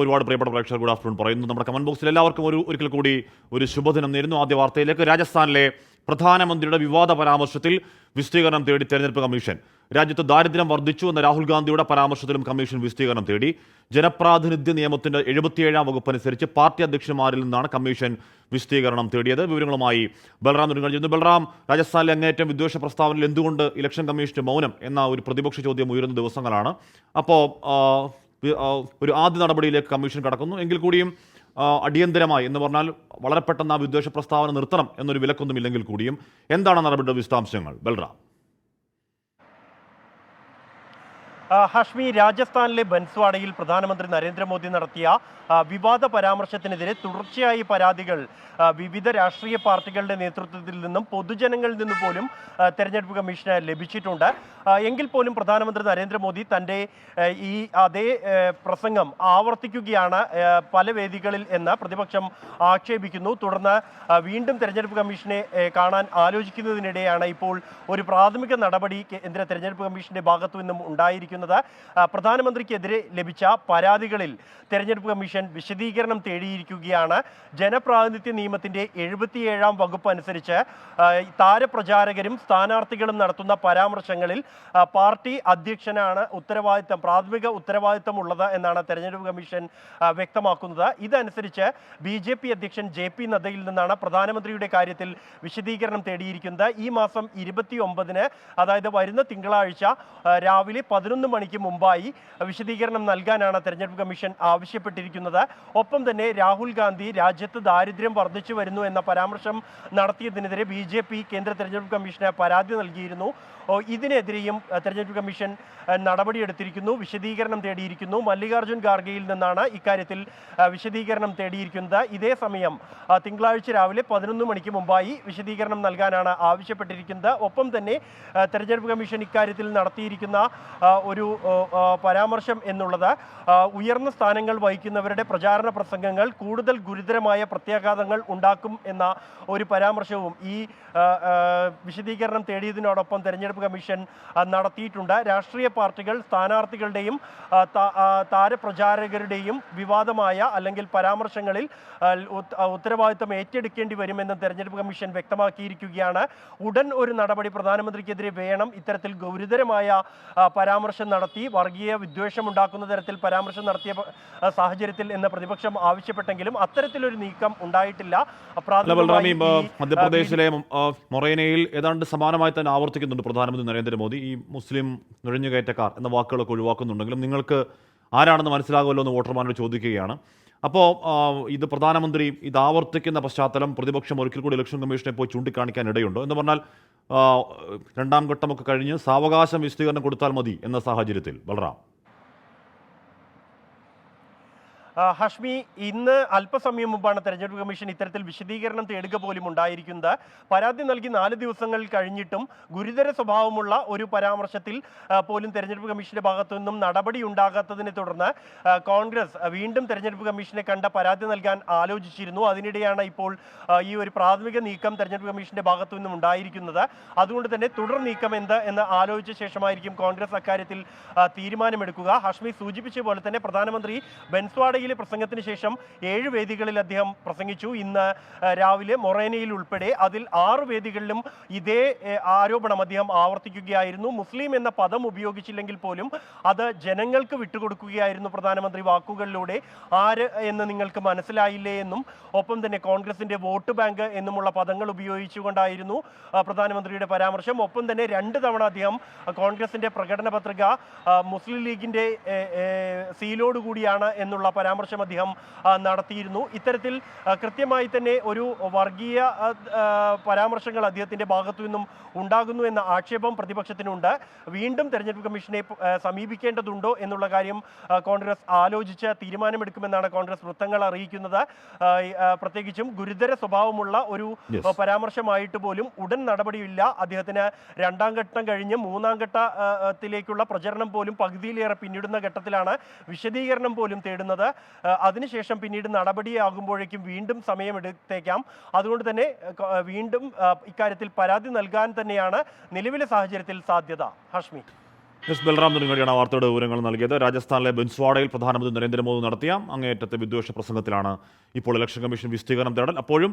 ഒരുപാട് പ്രിയപ്പെട്ട പ്രേക്ഷകർ ഗുഡ് ആഫ്റ്റർനൂൺ പറയുന്നു. നമ്മുടെ കമന്റ് ബോക്സിൽ എല്ലാവർക്കും ഒരിക്കൽ കൂടി ഒരു ശുഭദിനം നേരുന്നു. ആദ്യ വാർത്തയിലേക്ക്. രാജസ്ഥാനിലെ പ്രധാനമന്ത്രിയുടെ വിവാദ പരാമർശത്തിൽ വിശദീകരണം തേടി തെരഞ്ഞെടുപ്പ് കമ്മീഷൻ. രാജ്യത്ത് ദാരിദ്ര്യം വർദ്ധിച്ചു എന്ന രാഹുൽ ഗാന്ധിയുടെ പരാമർശത്തിലും കമ്മീഷൻ വിശദീകരണം തേടി. ജനപ്രാതിനിധ്യ നിയമത്തിന്റെ 77-ാം വകുപ്പ് അനുസരിച്ച് പാർട്ടി അധ്യക്ഷന്മാരിൽ നിന്നാണ് കമ്മീഷൻ വിശദീകരണം തേടിയത്. വിവരങ്ങളുമായി ബൽറാം നുരുങ്ങൽ. ബൽറാം, രാജസ്ഥാനിലെ അങ്ങേയറ്റം വിദ്വേഷ പ്രസ്താവനയിൽ എന്തുകൊണ്ട് ഇലക്ഷൻ കമ്മീഷന്റെ മൗനം എന്ന ഒരു പ്രതിപക്ഷ ചോദ്യം ഉയരുന്ന ദിവസങ്ങളാണ്. അപ്പോൾ ഒരു ആദ്യ നടപടിയിലേക്ക് കമ്മീഷൻ കടക്കുന്നു. എങ്കിൽ കൂടിയും അടിയന്തരമായി എന്ന് പറഞ്ഞാൽ വളരെ പെട്ടെന്ന് ആ വിദ്വേഷ പ്രസ്താവന നിർത്തണം എന്നൊരു വിലക്കൊന്നുമില്ലെങ്കിൽ കൂടിയും എന്താണ് നടപടിയുടെ വിശദാംശങ്ങൾ? ബൽറാം. ഹഷ്മി, രാജസ്ഥാനിലെ ബൻസ്വാഡയിൽ പ്രധാനമന്ത്രി നരേന്ദ്രമോദി നടത്തിയ വിവാദ പരാമർശത്തിനെതിരെ തുടർച്ചയായി പരാതികൾ വിവിധ രാഷ്ട്രീയ പാർട്ടികളുടെ നേതൃത്വത്തിൽ നിന്നും പൊതുജനങ്ങളിൽ നിന്ന് പോലും തെരഞ്ഞെടുപ്പ് കമ്മീഷന് ലഭിച്ചിട്ടുണ്ട്. എങ്കിൽ പോലും പ്രധാനമന്ത്രി നരേന്ദ്രമോദി തൻ്റെ ഈ അതേ പ്രസംഗം ആവർത്തിക്കുകയാണ് പല വേദികളിൽ എന്ന് പ്രതിപക്ഷം ആക്ഷേപിക്കുന്നു. തുടർന്ന് വീണ്ടും തെരഞ്ഞെടുപ്പ് കമ്മീഷനെ കാണാൻ ആലോചിക്കുന്നതിനിടെയാണ് ഇപ്പോൾ ഒരു പ്രാഥമിക നടപടി കേന്ദ്ര തെരഞ്ഞെടുപ്പ് കമ്മീഷന്റെ ഭാഗത്തു നിന്നും ഉണ്ടായിരിക്കുന്നത്. പ്രധാനമന്ത്രിക്കെതിരെ ലഭിച്ച പരാതികളിൽ തെരഞ്ഞെടുപ്പ് കമ്മീഷൻ വിശദീകരണം തേടിയിരിക്കുകയാണ്. ജനപ്രാതിനിധ്യ നിയമത്തിന്റെ 77-ാം വകുപ്പ് അനുസരിച്ച് താരപ്രചാരകരും സ്ഥാനാർത്ഥികളും നടത്തുന്ന പരാമർശങ്ങളിൽ പാർട്ടി അധ്യക്ഷനാണ് പ്രാഥമിക ഉത്തരവാദിത്തം ഉള്ളത് എന്നാണ് തെരഞ്ഞെടുപ്പ് കമ്മീഷൻ വ്യക്തമാക്കുന്നത്. ഇതനുസരിച്ച് BJP അധ്യക്ഷൻ JP നദ്ദയിൽ നിന്നാണ് പ്രധാനമന്ത്രിയുടെ കാര്യത്തിൽ വിശദീകരണം തേടിയിരിക്കുന്നത്. ഈ മാസം 29-ന്, അതായത് വരുന്ന തിങ്കളാഴ്ച രാവിലെ 11 മണിക്ക് മുമ്പായി വിശദീകരണം നൽകാനാണ് തെരഞ്ഞെടുപ്പ് കമ്മീഷൻ ആവശ്യപ്പെട്ടിരിക്കുന്നത്. ഒപ്പം തന്നെ രാഹുൽ ഗാന്ധി രാജ്യത്ത് ദാരിദ്ര്യം വർദ്ധിച്ചു വരുന്നു എന്ന പരാമർശം നടത്തിയതിനെതിരെ BJP കേന്ദ്ര തെരഞ്ഞെടുപ്പ് കമ്മീഷന് പരാതി നൽകിയിരുന്നു. ഇതിനെതിരെയും തെരഞ്ഞെടുപ്പ് കമ്മീഷൻ നടപടിയെടുത്തിരിക്കുന്നു, വിശദീകരണം തേടിയിരിക്കുന്നു. മല്ലികാർജ്ജുൻ ഖാർഗെയിൽ നിന്നാണ് ഇക്കാര്യത്തിൽ വിശദീകരണം തേടിയിരിക്കുന്നത്. ഇതേ സമയം തിങ്കളാഴ്ച രാവിലെ 11 മണിക്ക് മുമ്പായി വിശദീകരണം നൽകാനാണ് ആവശ്യപ്പെട്ടിരിക്കുന്നത്. ഒപ്പം തന്നെ തെരഞ്ഞെടുപ്പ് കമ്മീഷൻ ഇക്കാര്യത്തിൽ നടത്തിയിരിക്കുന്ന ഒരു പരാമർശം എന്നുള്ളത് ഉയർന്ന സ്ഥാനങ്ങൾ വഹിക്കുന്നവരുടെ പ്രചാരണ പ്രസംഗങ്ങൾ കൂടുതൽ ഗുരുതരമായ പ്രത്യാഘാതങ്ങൾ ഉണ്ടാക്കും എന്ന ഒരു പരാമർശവും ഈ വിശദീകരണം തേടിയതിനോടൊപ്പം തെരഞ്ഞെടുപ്പ് കമ്മീഷൻ നടത്തിയിട്ടുണ്ട്. രാഷ്ട്രീയ പാർട്ടികൾ സ്ഥാനാർത്ഥികളുടെയും താരപ്രചാരകരുടെയും വിവാദമായ അല്ലെങ്കിൽ പരാമർശങ്ങളിൽ ഉത്തരവാദിത്തം ഏറ്റെടുക്കേണ്ടി വരുമെന്ന് തെരഞ്ഞെടുപ്പ് കമ്മീഷൻ വ്യക്തമാക്കിയിരിക്കുകയാണ്. ഉടൻ ഒരു നടപടി പ്രധാനമന്ത്രിക്കെതിരെ വേണം. ഇത്തരത്തിൽ ഗൗരവമായ പരാമർശം നടത്തി വർഗീയ വിദ്വേഷം ഉണ്ടാക്കുന്ന തരത്തിൽ പരാമർശം നടത്തിയ സാഹചര്യത്തിൽ എന്ന് പ്രതിപക്ഷം ആവശ്യപ്പെട്ടെങ്കിലും അത്തരത്തിലൊരു നീക്കം ഉണ്ടായിട്ടില്ല. മധ്യപ്രദേശിലെ മൊറേനയിൽ ഏതാണ്ട് സമാനമായി തന്നെ ആവർത്തിക്കുന്നുണ്ട് പ്രധാനമന്ത്രി നരേന്ദ്രമോദി. ഈ മുസ്ലിം നുഴഞ്ഞുകയറ്റക്കാർ എന്ന വാക്കുകളൊക്കെ ഒഴിവാക്കുന്നുണ്ടെങ്കിലും നിങ്ങൾക്ക് ആരാണെന്ന് മനസ്സിലാകുമല്ലോ എന്ന് വോട്ടർമാരോട് ചോദിക്കുകയാണ്. അപ്പോൾ ഇത് പ്രധാനമന്ത്രി ഇത് ആവർത്തിക്കുന്ന പശ്ചാത്തലം പ്രതിപക്ഷം ഒരിക്കൽ കൂടി ഇലക്ഷൻ കമ്മീഷനെ പോയി ചൂണ്ടിക്കാണിക്കാൻ ഇടയുണ്ടോ? എന്ന് പറഞ്ഞാൽ രണ്ടാം ഘട്ടമൊക്കെ കഴിഞ്ഞ് സാവകാശം വിശദീകരണം കൊടുത്താൽ മതി എന്ന സാഹചര്യത്തിൽ ബൽറാം. ഹഷ്മി, ഇന്ന് അല്പസമയം മുമ്പാണ് തെരഞ്ഞെടുപ്പ് കമ്മീഷൻ ഇത്തരത്തിൽ വിശദീകരണം തേടുക പോലും ഉണ്ടായിരിക്കുന്നത്. പരാതി നൽകി 4 ദിവസങ്ങൾ കഴിഞ്ഞിട്ടും ഗുരുതര സ്വഭാവമുള്ള ഒരു പരാമർശത്തിൽ പോലും തെരഞ്ഞെടുപ്പ് കമ്മീഷന്റെ ഭാഗത്തു നിന്നും നടപടി ഉണ്ടാകാത്തതിനെ തുടർന്ന് കോൺഗ്രസ് വീണ്ടും തെരഞ്ഞെടുപ്പ് കമ്മീഷനെ കണ്ട പരാതി നൽകാൻ ആലോചിച്ചിരുന്നു. അതിനിടെയാണ് ഇപ്പോൾ ഈ ഒരു പ്രാഥമിക നീക്കം തെരഞ്ഞെടുപ്പ് കമ്മീഷന്റെ ഭാഗത്തു നിന്നും ഉണ്ടായിരിക്കുന്നത്. അതുകൊണ്ട് തന്നെ തുടർ നീക്കം എന്ന് ആലോചിച്ച ശേഷമായിരിക്കും കോൺഗ്രസ് അക്കാര്യത്തിൽ തീരുമാനമെടുക്കുക. ഹഷ്മി സൂചിപ്പിച്ച പോലെ തന്നെ പ്രധാനമന്ത്രി ബൻസ്വാഡയിൽ പ്രസംഗത്തിന് ശേഷം 7 വേദികളിൽ അദ്ദേഹം പ്രസംഗിച്ചു. ഇന്ന് രാവിലെ മൊറേനയിൽ ഉൾപ്പെടെ അതിൽ 6 വേദികളിലും ഇതേ ആരോപണം അദ്ദേഹം ആവർത്തിക്കുകയായിരുന്നു. മുസ്ലിം എന്ന പദം ഉപയോഗിച്ചില്ലെങ്കിൽ പോലും അത് ജനങ്ങൾക്ക് വിട്ടുകൊടുക്കുകയായിരുന്നു പ്രധാനമന്ത്രി വാക്കുകളിലൂടെ. ആര് എന്ന് നിങ്ങൾക്ക് മനസ്സിലായില്ലേ എന്നും ഒപ്പം തന്നെ കോൺഗ്രസിന്റെ വോട്ട് ബാങ്ക് എന്നുമുള്ള പദങ്ങൾ ഉപയോഗിച്ചുകൊണ്ടായിരുന്നു പ്രധാനമന്ത്രിയുടെ പരാമർശം. ഒപ്പം തന്നെ 2 തവണ അദ്ദേഹം കോൺഗ്രസിന്റെ പ്രകടന പത്രിക മുസ്ലിം ലീഗിന്റെ സീലോടുകൂടിയാണ് എന്നുള്ള പരാമർശം അദ്ദേഹം നടത്തിയിരുന്നു. ഇത്തരത്തിൽ കൃത്യമായി തന്നെ ഒരു വർഗീയ പരാമർശങ്ങൾ അദ്ദേഹത്തിന്റെ ഭാഗത്തു നിന്നും ഉണ്ടാകുന്നു എന്ന ആക്ഷേപം പ്രതിപക്ഷത്തിനുണ്ട്. വീണ്ടും തെരഞ്ഞെടുപ്പ് കമ്മീഷനെ സമീപിക്കേണ്ടതുണ്ടോ എന്നുള്ള കാര്യം കോൺഗ്രസ് ആലോചിച്ച് തീരുമാനമെടുക്കുമെന്നാണ് കോൺഗ്രസ് വൃത്തങ്ങൾ അറിയിക്കുന്നത്. പ്രത്യേകിച്ചും ഗുരുതര സ്വഭാവമുള്ള ഒരു പരാമർശമായിട്ട് പോലും ഉടൻ നടപടിയില്ല. അദ്ദേഹത്തിന് 2ാം ഘട്ടം കഴിഞ്ഞ് 3ാം ഘട്ടത്തിലേക്കുള്ള പ്രചരണം പോലും പകുതിയിലേറെ പിന്നിടുന്ന ഘട്ടത്തിലാണ് വിശദീകരണം പോലും തേടുന്നത്. അതിനുശേഷം പിന്നീട് നടപടിയാകുമ്പോഴേക്കും വീണ്ടും സമയമെടുത്തേക്കാം. അതുകൊണ്ട് തന്നെ വീണ്ടും ഇക്കാര്യത്തിൽ പരാതി നൽകാൻ തന്നെയാണ് നിലവിലെ സാഹചര്യത്തിൽ സാധ്യത. ഹഷ്മി. എസ് ബൽറാം തുടങ്ങിയാണ് വാർത്തയുടെ വിവരങ്ങൾ നൽകിയത്. രാജസ്ഥാനിലെ ബൻസ്വാഡയിൽ പ്രധാനമന്ത്രി നരേന്ദ്രമോദി നടത്തിയ അങ്ങേയറ്റത്തെ വിദ്വേഷ പ്രസംഗത്തിലാണ് ഇപ്പോൾ ഇലക്ഷൻ കമ്മീഷൻ വിശദീകരണം തേടൽ. അപ്പോഴും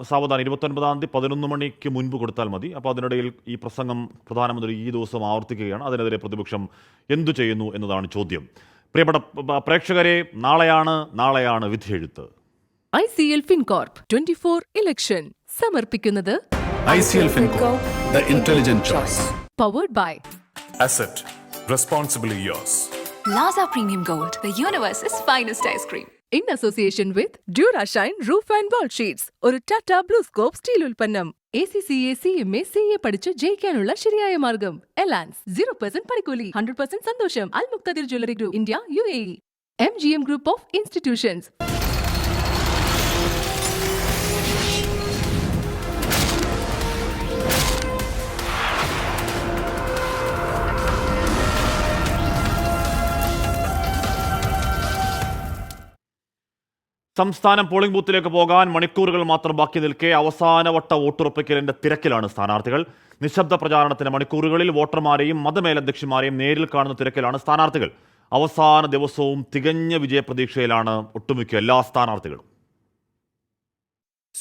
സാവധാനം 29-ാം തീയതി 11 മണിക്ക് മുൻപ് കൊടുത്താൽ മതി. അപ്പോൾ അതിനിടയിൽ ഈ പ്രസംഗം പ്രധാനമന്ത്രി ഈ ദിവസം ആവർത്തിക്കുകയാണ്. അതിനെതിരെ പ്രതിപക്ഷം എന്തു ചെയ്യുന്നു എന്നതാണ് ചോദ്യം. പ്രിയപ്പെട്ട പ്രേക്ഷകരെ, നാളെയാണ് വിധിയെഴുത്ത്. ICL FinCorp 24 ഇലക്ഷൻ സമർപ്പിക്കുന്നത് ICL FinCorp, the intelligent choice. Powered by Asset, responsibly yours. Plaza Premium Gold, the universe's finest ice cream. in association with Durashine Roof and Wall Sheets. ഒരു ടാറ്റ ബ്ലൂസ്കോപ്പ് സ്റ്റീൽ ഉൽപ്പന്നം. ACCA CMA CA പഠിച്ച് ജയിക്കാനുള്ള ശരിയായ മാർഗം. എലാൻസ് 0% പണിക്കൂലി, 100% സന്തോഷം. Al Muqtadir jewellery group, India, UAE. MGM Group of Institutions. സംസ്ഥാനം polling ബൂത്തിലേക്ക് പോകാൻ മണിക്കൂറുകൾ മാത്രം ബാക്കി നിൽക്കെ അവസാനവട്ട വോട്ടുറപ്പിക്കലിന്റെ തിരക്കിലാണ് സ്ഥാനാർത്ഥികൾ. നിശബ്ദ പ്രചാരണത്തിന് മണിക്കൂറുകളിൽ വോട്ടർമാരെയും മതമേലധ്യക്ഷന്മാരെയും നേരിൽ കാണുന്ന തിരക്കിലാണ് സ്ഥാനാർത്ഥികൾ. അവസാന ദിവസവും തികഞ്ഞ വിജയപ്രതീക്ഷയിലാണ് ഒട്ടുമിക്ക എല്ലാ സ്ഥാനാർത്ഥികളും.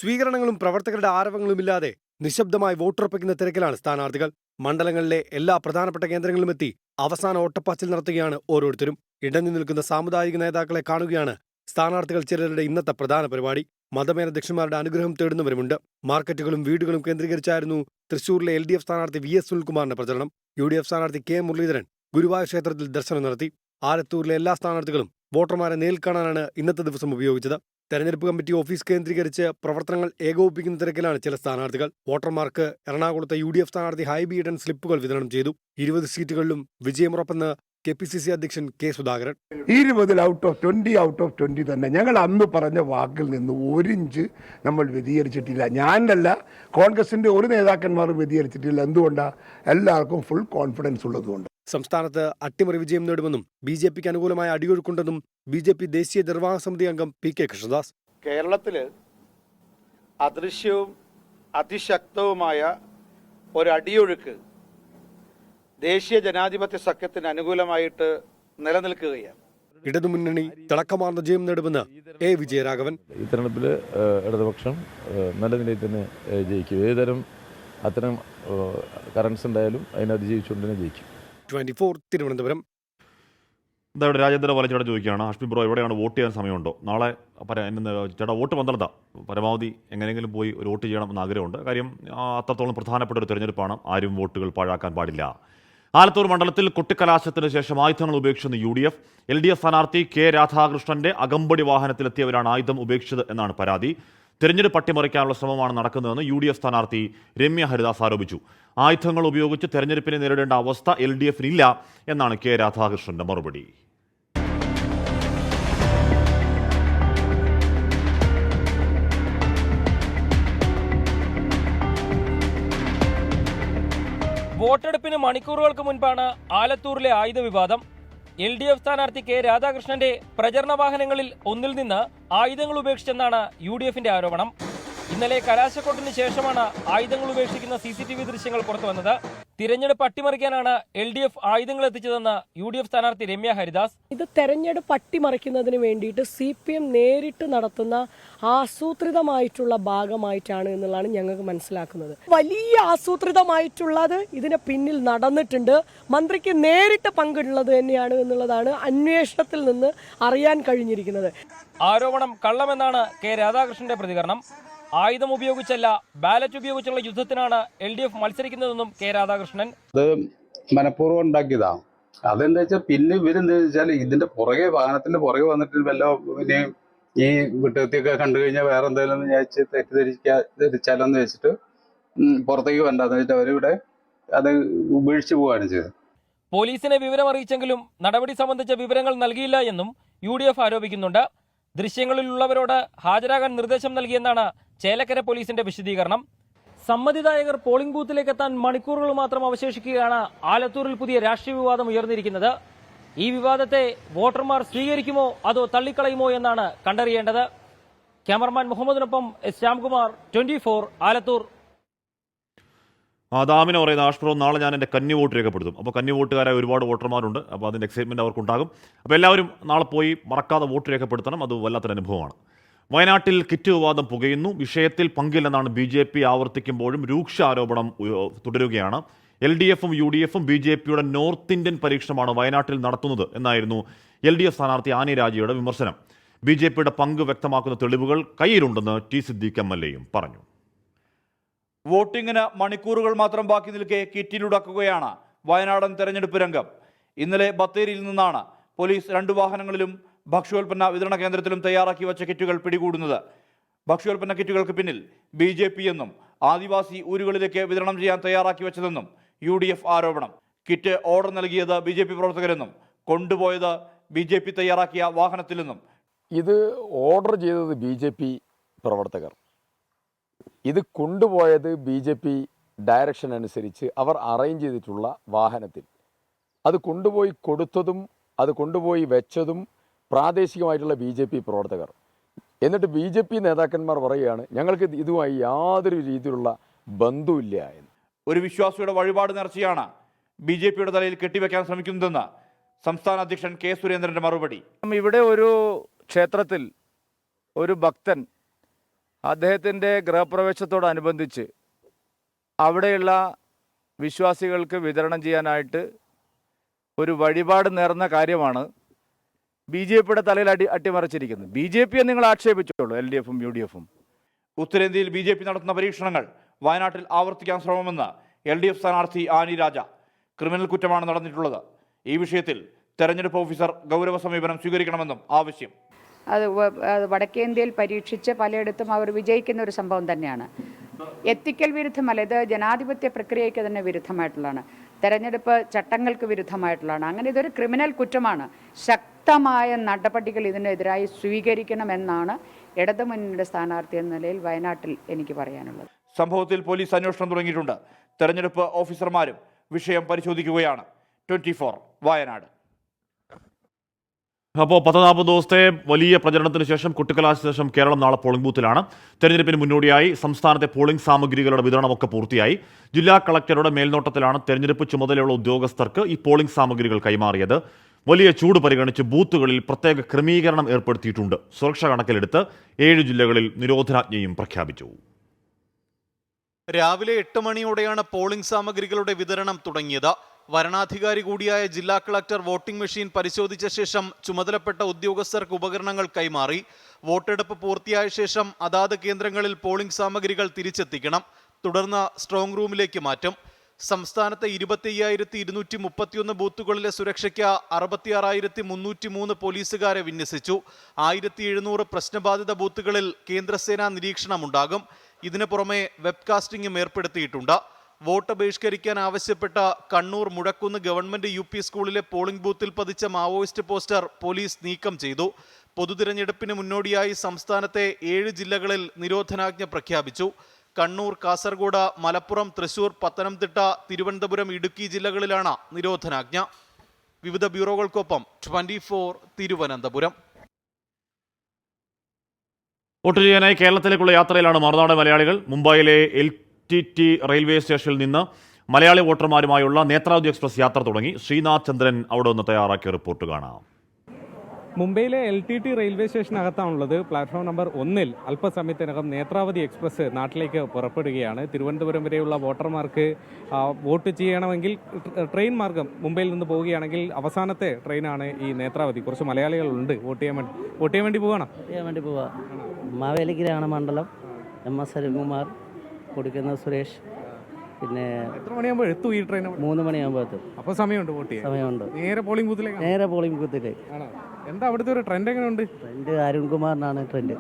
സ്വീകരണങ്ങളും പ്രവർത്തകരുടെ ആരവങ്ങളുമില്ലാതെ നിശബ്ദമായി വോട്ടുറപ്പിക്കുന്ന തിരക്കിലാണ് സ്ഥാനാർത്ഥികൾ. മണ്ഡലങ്ങളിലെ എല്ലാ പ്രധാനപ്പെട്ട കേന്ദ്രങ്ങളിലുമെത്തി അവസാന ഓട്ടപ്പാച്ചിൽ നടത്തുകയാണ് ഓരോരുത്തരും. ഇടഞ്ഞു നിൽക്കുന്ന സാമുദായിക നേതാക്കളെ കാണുകയാണ് സ്ഥാനാർത്ഥികൾ ചിലരുടെ ഇന്നത്തെ പ്രധാന പരിപാടി. മതമേലധ്യക്ഷന്മാരുടെ അനുഗ്രഹം തേടുന്നവരുമുണ്ട്. മാർക്കറ്റുകളും വീടുകളും കേന്ദ്രീകരിച്ചായിരുന്നു തൃശൂരിലെ LDF സ്ഥാനാർത്ഥി VS സുനിൽകുമാറിന്റെ പ്രചരണം. UDF സ്ഥാനാർത്ഥി K മുരളീധരൻ ഗുരുവായൂർ ക്ഷേത്രത്തിൽ ദർശനം നടത്തി. ആലത്തൂരിലെ എല്ലാ സ്ഥാനാർത്ഥികളും വോട്ടർമാരെ നേരിൽ കാണാനാണ് ഇന്നത്തെ ദിവസം ഉപയോഗിച്ചത്. തെരഞ്ഞെടുപ്പ് കമ്മിറ്റി ഓഫീസ് കേന്ദ്രീകരിച്ച് പ്രവർത്തനങ്ങൾ ഏകോപിപ്പിക്കുന്ന തിരക്കിലാണ് ചില സ്ഥാനാർത്ഥികൾ. വോട്ടർമാർക്ക് എറണാകുളത്തെ UDF സ്ഥാനാർത്ഥി ഹൈബി ഈഡൻ സ്ലിപ്പുകൾ വിതരണം ചെയ്തു. 20 സീറ്റുകളിലും വിജയമുറപ്പെന്ന് KPCC അധ്യക്ഷൻ K സുധാകരൻ. 20 ഔട്ട് ഓഫ് 20 തന്നെ. ഞങ്ങൾ അന്ന് പറഞ്ഞ വാക്കിൽ നിന്ന് 1 ഇഞ്ച് നമ്മൾ വ്യതിചരിച്ചിട്ടില്ല. ഞാനല്ല, കോൺഗ്രസിന്റെ ഒരു നേതാക്കന്മാരും വ്യതിചരിച്ചിട്ടില്ല. എന്തുകൊണ്ടാണ്? എല്ലാവർക്കും ഫുൾ കോൺഫിഡൻസ് ഉള്ളതുകൊണ്ട്. സംസ്ഥാനത്ത് അട്ടിമറി വിജയം നേടുമെന്നും BJPക്ക് അനുകൂലമായ അടിയൊഴുക്കുണ്ടെന്നും BJP ദേശീയ നിർവാഹക സമിതി അംഗം PK കൃഷ്ണദാസ്. കേരളത്തിൽ അദൃശ്യവും അതിശക്തവുമായ ഒരടിയൊഴുക്ക് ദേശീയ ജനാധിപത്യ സഖ്യത്തിന് അനുകൂലമായിട്ട് നിലനിൽക്കുകയാണ്. ഇടതുമുന്നണി തിളക്കമാർന്ന ജയം നേടുമെന്ന് A വിജയരാഘവൻ. ഈ തെരഞ്ഞെടുപ്പിൽ ഇടതുപക്ഷം നല്ല നിലയിൽ തന്നെ ജയിക്കും. ഏതുതരം അത്തരം കറൻസ് ഉണ്ടായാലും അതിനെ അതിജീവിച്ചുകൊണ്ട് തന്നെ ജയിക്കും. 24 തിരുവനന്തപുരം. ഇതവിടെ രാജേന്ദ്ര വലച്ചേട്ടൻ ചോദിക്കുകയാണ്, ഹാഷ്മി ബ്രോ എവിടെയാണ് വോട്ട് ചെയ്യാൻ സമയമുണ്ടോ? നാളെ ചേട്ടാ വോട്ട് 12 പരമാവധി എങ്ങനെയെങ്കിലും പോയി ഒരു വോട്ട് ചെയ്യണം എന്ന ആഗ്രഹമുണ്ട്. കാര്യം അത്രത്തോളം പ്രധാനപ്പെട്ട ഒരു തെരഞ്ഞെടുപ്പാണ്. ആരും വോട്ടുകൾ പാഴാക്കാൻ പാടില്ല. ആലത്തൂർ മണ്ഡലത്തിൽ കൊട്ടിക്കലാശത്തിന് ശേഷം ആയുധങ്ങൾ ഉപേക്ഷിച്ചെന്ന് UDF. LDF സ്ഥാനാർത്ഥി K രാധാകൃഷ്ണന്റെ അകമ്പടി വാഹനത്തിലെത്തിയവരാണ് ആയുധം ഉപേക്ഷിച്ചത് എന്നാണ് പരാതി. തെരഞ്ഞെടുപ്പ് അട്ടിമറിക്കാനുള്ള ശ്രമമാണ് നടക്കുന്നതെന്ന് UDF സ്ഥാനാർത്ഥി രമ്യ ഹരിദാസ് ആരോപിച്ചു. ആയുധങ്ങൾ ഉപയോഗിച്ച് തെരഞ്ഞെടുപ്പിനെ നേരിടേണ്ട അവസ്ഥ LDFനില്ല എന്നാണ് K രാധാകൃഷ്ണന്റെ മറുപടി. വോട്ടെടുപ്പിന് മണിക്കൂറുകൾക്ക് മുൻപാണ് ആലത്തൂരിലെ ആയുധ വിവാദം. LDF സ്ഥാനാർത്ഥി K രാധാകൃഷ്ണന്റെ പ്രചരണ വാഹനങ്ങളിൽ ഒന്നിൽ നിന്ന് ആയുധങ്ങൾ ഉപേക്ഷിച്ചെന്നാണ് UDFന്റെ ആരോപണം. ഇന്നലെ കലാശക്കൊട്ടിന് ശേഷമാണ് ആയുധങ്ങൾ ഉപേക്ഷിക്കുന്ന CCTV ദൃശ്യങ്ങൾ പുറത്തുവന്നത്. തിരഞ്ഞെടുപ്പ് അട്ടിമറിക്കാനാണ് LDF ആയുധങ്ങൾ എത്തിച്ചതെന്ന് UDF സ്ഥാനാർത്ഥി രമ്യ ഹരിദാസ്. ഇത് തെരഞ്ഞെടുപ്പ് അട്ടിമറിക്കുന്നതിന് വേണ്ടിയിട്ട് CPM നേരിട്ട് നടത്തുന്ന ആസൂത്രിതമായിട്ടുള്ള ഭാഗമായിട്ടാണ് എന്നുള്ളതാണ് ഞങ്ങൾക്ക് മനസ്സിലാക്കുന്നത്. വലിയ ആസൂത്രിതമായിട്ടുള്ളത് ഇതിന് പിന്നിൽ നടന്നിട്ടുണ്ട്. മന്ത്രിക്ക് നേരിട്ട് പങ്കുള്ളത് തന്നെയാണ് എന്നുള്ളതാണ് അന്വേഷണത്തിൽ നിന്ന് അറിയാൻ കഴിഞ്ഞിരിക്കുന്നത്. ആരോപണം കള്ളമെന്നാണ് K രാധാകൃഷ്ണന്റെ പ്രതികരണം. ആയുധം ഉപയോഗിച്ചല്ല, ബാലറ്റ് ഉപയോഗിച്ചുള്ള യുദ്ധത്തിനാണ് LDF മത്സരിക്കുന്നതെന്നും K രാധാകൃഷ്ണൻ. അത് മനഃപൂർവ്വം ഉണ്ടാക്കിയതാ. അതെന്താ വെച്ചാൽ പിന്നെ ഇവരെന്താ വെച്ചാൽ ഇതിന്റെ പുറകെ വാഹനത്തിന്റെ പുറകെ വന്നിട്ട് വല്ല പിന്നെ ഈ വിട്ടകത്തിയൊക്കെ കണ്ടു കഴിഞ്ഞാൽ വേറെ എന്തെങ്കിലും വിചാരിച്ച് തെറ്റിദ്ധരിച്ചാലോന്ന് വെച്ചിട്ട് പുറത്തേക്ക് വരണ്ടെന്ന് വെച്ചിട്ട് അവരിവിടെ അത് ഉപേക്ഷിച്ച് പോവുകയാണ് ചെയ്തത്. പോലീസിനെ വിവരം അറിയിച്ചെങ്കിലും നടപടി സംബന്ധിച്ച വിവരങ്ങൾ നൽകിയില്ല എന്നും UDF ആരോപിക്കുന്നുണ്ട്. ദൃശ്യങ്ങളിലുള്ളവരോട് ഹാജരാകാൻ നിർദ്ദേശം നൽകിയെന്നാണ് ചേലക്കര പോലീസിന്റെ വിശദീകരണം. സമ്മതിദായകർ പോളിംഗ് ബൂത്തിലേക്ക് എത്താൻ മണിക്കൂറുകൾ മാത്രം അവശേഷിക്കുകയാണ് ആലത്തൂരിൽ പുതിയ രാഷ്ട്രീയ വിവാദം ഉയർന്നിരിക്കുന്നത്. ഈ വിവാദത്തെ വോട്ടർമാർ സ്വീകരിക്കുമോ അതോ തള്ളിക്കളയുമോ എന്നാണ് കണ്ടറിയേണ്ടത്. ക്യാമറമാൻ മുഹമ്മദിനൊപ്പം S ശ്യാംകുമാർ, 24 ആലത്തൂർ. ദാമിന പറയുന്ന ആഷ്പ്രവും നാളെ ഞാൻ എൻ്റെ കന്നി വോട്ട് രേഖപ്പെടുത്തും. അപ്പോൾ കന്നി വോട്ടുകാരായ ഒരുപാട് വോട്ടർമാരുണ്ട്. അപ്പോൾ അതിൻ്റെ എക്സൈറ്റ്മെൻറ്റ് അവർക്കുണ്ടാകും. അപ്പോൾ എല്ലാവരും നാളെ പോയി മറക്കാതെ വോട്ട് രേഖപ്പെടുത്തണം. അത് വല്ലാത്തൊരു അനുഭവമാണ്. വയനാട്ടിൽ കിറ്റ് വിവാദം പുകയുന്നു. വിഷയത്തിൽ പങ്കില്ലെന്നാണ് BJP ആവർത്തിക്കുമ്പോഴും രൂക്ഷ ആരോപണം തുടരുകയാണ്. LDFും UDFും BJPയുടെ നോർത്ത് ഇന്ത്യൻ പരീക്ഷണമാണ് വയനാട്ടിൽ നടത്തുന്നത് എന്നായിരുന്നു LDF സ്ഥാനാർത്ഥി ആനി രാജയുടെ വിമർശനം. BJPയുടെ പങ്ക് വ്യക്തമാക്കുന്ന തെളിവുകൾ കയ്യിലുണ്ടെന്ന് T സിദ്ദീഖ് MLAയും പറഞ്ഞു. വോട്ടിങ്ങിന് മണിക്കൂറുകൾ മാത്രം ബാക്കി നിൽക്കെ കിറ്റിലുടക്കുകയാണ് വയനാടൻ തെരഞ്ഞെടുപ്പ് രംഗം. ഇന്നലെ ബത്തേരിയിൽ നിന്നാണ് പോലീസ് 2 വാഹനങ്ങളിലും ഭക്ഷ്യോൽപ്പന്ന വിതരണ കേന്ദ്രത്തിലും തയ്യാറാക്കി വച്ച കിറ്റുകൾ പിടികൂടുന്നത്. ഭക്ഷ്യോൽപ്പന്ന കിറ്റുകൾക്ക് പിന്നിൽ BJP എന്നും ആദിവാസി ഊരുകളിലേക്ക് വിതരണം ചെയ്യാൻ തയ്യാറാക്കി വെച്ചതെന്നും UDF ആരോപണം. കിറ്റ് ഓർഡർ നൽകിയത് BJP പ്രവർത്തകരെന്നും കൊണ്ടുപോയത് BJP തയ്യാറാക്കിയ വാഹനത്തിൽ നിന്നും. ഇത് ഓർഡർ ചെയ്തത് BJP പ്രവർത്തകർ, ഇത് കൊണ്ടുപോയത് BJP ഡയറക്ഷൻ അനുസരിച്ച് അവർ അറേഞ്ച് ചെയ്തിട്ടുള്ള വാഹനത്തിൽ. അത് കൊണ്ടുപോയി കൊടുത്തതും അത് കൊണ്ടുപോയി വെച്ചതും പ്രാദേശികമായിട്ടുള്ള BJP പ്രവർത്തകർ. എന്നിട്ട് BJP നേതാക്കന്മാർ പറയുകയാണ് ഞങ്ങൾക്ക് ഇതുമായി യാതൊരു രീതിയിലുള്ള ബന്ധമില്ല എന്ന്. ഒരു വിശ്വാസിയുടെ വഴിപാട് നേർച്ചയാണ് BJPയുടെ തലയിൽ കെട്ടിവെക്കാൻ ശ്രമിക്കുന്നതെന്ന് സംസ്ഥാന അധ്യക്ഷൻ K സുരേന്ദ്രന്റെ മറുപടി. ഇവിടെ ഒരു ക്ഷേത്രത്തിൽ ഒരു ഭക്തൻ അദ്ദേഹത്തിൻ്റെ ഗൃഹപ്രവേശത്തോടനുബന്ധിച്ച് അവിടെയുള്ള വിശ്വാസികൾക്ക് വിതരണം ചെയ്യാനായിട്ട് ഒരു വഴിപാട് നേർന്ന കാര്യമാണ് BJPയുടെ തലയിൽ അട്ടിമറിച്ചിരിക്കുന്നത്. BJPയെ നിങ്ങൾ ആക്ഷേപിച്ചോളൂ, LDFും UDFും. ഉത്തരേന്ത്യയിൽ BJP നടത്തുന്ന പരീക്ഷണങ്ങൾ വയനാട്ടിൽ ആവർത്തിക്കാൻ ശ്രമമെന്ന് LDF സ്ഥാനാർത്ഥി ആനി രാജ. ക്രിമിനൽ കുറ്റമാണ് നടന്നിട്ടുള്ളത്. ഈ വിഷയത്തിൽ തെരഞ്ഞെടുപ്പ് ഓഫീസർ ഗൗരവ സമീപനം സ്വീകരിക്കണമെന്നും ആവശ്യം. അത് വടക്കേന്ത്യയിൽ പരീക്ഷിച്ച് പലയിടത്തും അവർ വിജയിക്കുന്ന ഒരു സംഭവം തന്നെയാണ്. എത്തിക്കൽ വിരുദ്ധമല്ല, ഇത് ജനാധിപത്യ പ്രക്രിയയ്ക്ക് തന്നെ വിരുദ്ധമായിട്ടുള്ളതാണ്, തെരഞ്ഞെടുപ്പ് ചട്ടങ്ങൾക്ക് വിരുദ്ധമായിട്ടുള്ളതാണ്. അങ്ങനെ ഇതൊരു ക്രിമിനൽ കുറ്റമാണ്. ശക്തമായ നടപടികൾ ഇതിനെതിരായി സ്വീകരിക്കണമെന്നാണ് ഇടതുമുന്നണിയുടെ സ്ഥാനാർത്ഥി എന്ന നിലയിൽ വയനാട്ടിൽ എനിക്ക് പറയാനുള്ളത്. സംഭവത്തിൽ പോലീസ് അന്വേഷണം തുടങ്ങിയിട്ടുണ്ട്. തെരഞ്ഞെടുപ്പ് ഓഫീസർമാരും വിഷയം പരിശോധിക്കുകയാണ്. 24 വയനാട്. അപ്പോൾ 14 ദിവസത്തെ വലിയ പ്രചരണത്തിന് ശേഷം കുട്ടിക്കലാശത്തിന് ശേഷം കേരളം നാളെ പോളിംഗ് ബൂത്തിലാണ്. തെരഞ്ഞെടുപ്പിന് മുന്നോടിയായി സംസ്ഥാനത്തെ പോളിംഗ് സാമഗ്രികളുടെ വിതരണമൊക്കെ പൂർത്തിയായി. ജില്ലാ കളക്ടറുടെ മേൽനോട്ടത്തിലാണ് തെരഞ്ഞെടുപ്പ് ചുമതലയുള്ള ഉദ്യോഗസ്ഥർക്ക് ഈ പോളിംഗ് സാമഗ്രികൾ കൈമാറിയത്. വലിയ ചൂട് പരിഗണിച്ച് ബൂത്തുകളിൽ പ്രത്യേക ക്രമീകരണം ഏർപ്പെടുത്തിയിട്ടുണ്ട്. സുരക്ഷ കണക്കിലെടുത്ത് 7 ജില്ലകളിൽ നിരോധനാജ്ഞയും പ്രഖ്യാപിച്ചു. രാവിലെ 8 മണിയോടെയാണ് പോളിംഗ് സാമഗ്രികളുടെ വിതരണം തുടങ്ങിയത്. വരണാധികാരി കൂടിയായ ജില്ലാ കളക്ടർ വോട്ടിംഗ് മെഷീൻ പരിശോധിച്ച ശേഷം ചുമതലപ്പെട്ട ഉദ്യോഗസ്ഥർക്ക് ഉപകരണങ്ങൾ കൈമാറി. വോട്ടെടുപ്പ് പൂർത്തിയായ ശേഷം അതാത് കേന്ദ്രങ്ങളിൽ പോളിംഗ് സാമഗ്രികൾ തിരിച്ചെത്തിക്കണം. തുടർന്ന് സ്ട്രോങ് റൂമിലേക്ക് മാറ്റും. സംസ്ഥാനത്തെ 25,231 ബൂത്തുകളിലെ സുരക്ഷയ്ക്ക് 66,303 പോലീസുകാരെ വിന്യസിച്ചു. 1,700 പ്രശ്നബാധിത ബൂത്തുകളിൽ കേന്ദ്രസേനാ നിരീക്ഷണമുണ്ടാകും. ഇതിനു പുറമെ വെബ്കാസ്റ്റിംഗും ഏർപ്പെടുത്തിയിട്ടുണ്ട്. വോട്ട് ബഹിഷ്കരിക്കാൻ ആവശ്യപ്പെട്ട കണ്ണൂർ മുഴക്കുന്ന് ഗവൺമെന്റ് UP സ്കൂളിലെ പോളിംഗ് ബൂത്തിൽ പതിച്ച മാവോയിസ്റ്റ് പോസ്റ്റർ പോലീസ് നീക്കം ചെയ്തു. പൊതുതിരഞ്ഞെടുപ്പിന് മുന്നോടിയായി സംസ്ഥാനത്തെ 7 ജില്ലകളിൽ നിരോധനാജ്ഞ പ്രഖ്യാപിച്ചു. കണ്ണൂർ, കാസർഗോഡ്, മലപ്പുറം, തൃശൂർ, പത്തനംതിട്ട, തിരുവനന്തപുരം, ഇടുക്കി ജില്ലകളിലാണ് നിരോധനാജ്ഞ. വിവിധ ബ്യൂറോകൾക്കൊപ്പം 24 തിരുവനന്തപുരം. വോട്ട് ചെയ്യാനായി കേരളത്തിലേക്കുള്ള യാത്രയിലാണ് മറുനാട് മലയാളികൾ. മുംബൈയിലെ LTT റെയിൽവേ സ്റ്റേഷനിൽ നിന്ന് മലയാളി വോട്ടർമാരുമായുള്ള നേത്രാവതി എക്സ്പ്രസ് യാത്ര തുടങ്ങി. ശ്രീനാഥ് ചന്ദ്രൻ അവിടെ നിന്ന് തയ്യാറാക്കിയ റിപ്പോർട്ട് കാണാം. മുംബൈയിലെ LTT റെയിൽവേ സ്റ്റേഷനകത്താണുള്ളത്. പ്ലാറ്റ്ഫോം നമ്പർ 1-ൽ അല്പസമയത്തിനകം നേത്രാവതി എക്സ്പ്രസ് നാട്ടിലേക്ക് പുറപ്പെടുകയാണ്. തിരുവനന്തപുരം വരെയുള്ള വോട്ടർമാർക്ക് വോട്ട് ചെയ്യണമെങ്കിൽ ട്രെയിൻ മാർഗം മുംബൈയിൽ നിന്ന് പോവുകയാണെങ്കിൽ അവസാനത്തെ ട്രെയിനാണ് ഈ നേത്രാവതി. കുറച്ച് മലയാളികളുണ്ട് വോട്ട് ചെയ്യാൻ വേണ്ടി പോവുകയാണ്. മാവേലിക്കരയാണ് മണ്ഡലം. MS അരുൺകുമാർ, കൊടുക്കുന്ന സുരേഷ്. പിന്നെ എത്ര മണിയാകുമ്പോൾ എത്തും ഈ ട്രെയിൻ? 3 മണിയാകുമ്പോൾ എത്തും. അപ്പോൾ സമയമുണ്ട് വോട്ട് ചെയ്യാൻ? സമയമുണ്ട്. നേരെ പോളിംഗ് ബൂത്തിലേക്ക്? നേരെ പോളിംഗ് ബൂത്തിലേക്ക്. എന്താ അവിടുത്തെ ഒരു ട്രെൻഡ് എങ്ങനെയുണ്ട്? ട്രെൻഡ് അരുൺകുമാറിനാണ് ട്രെൻഡ്.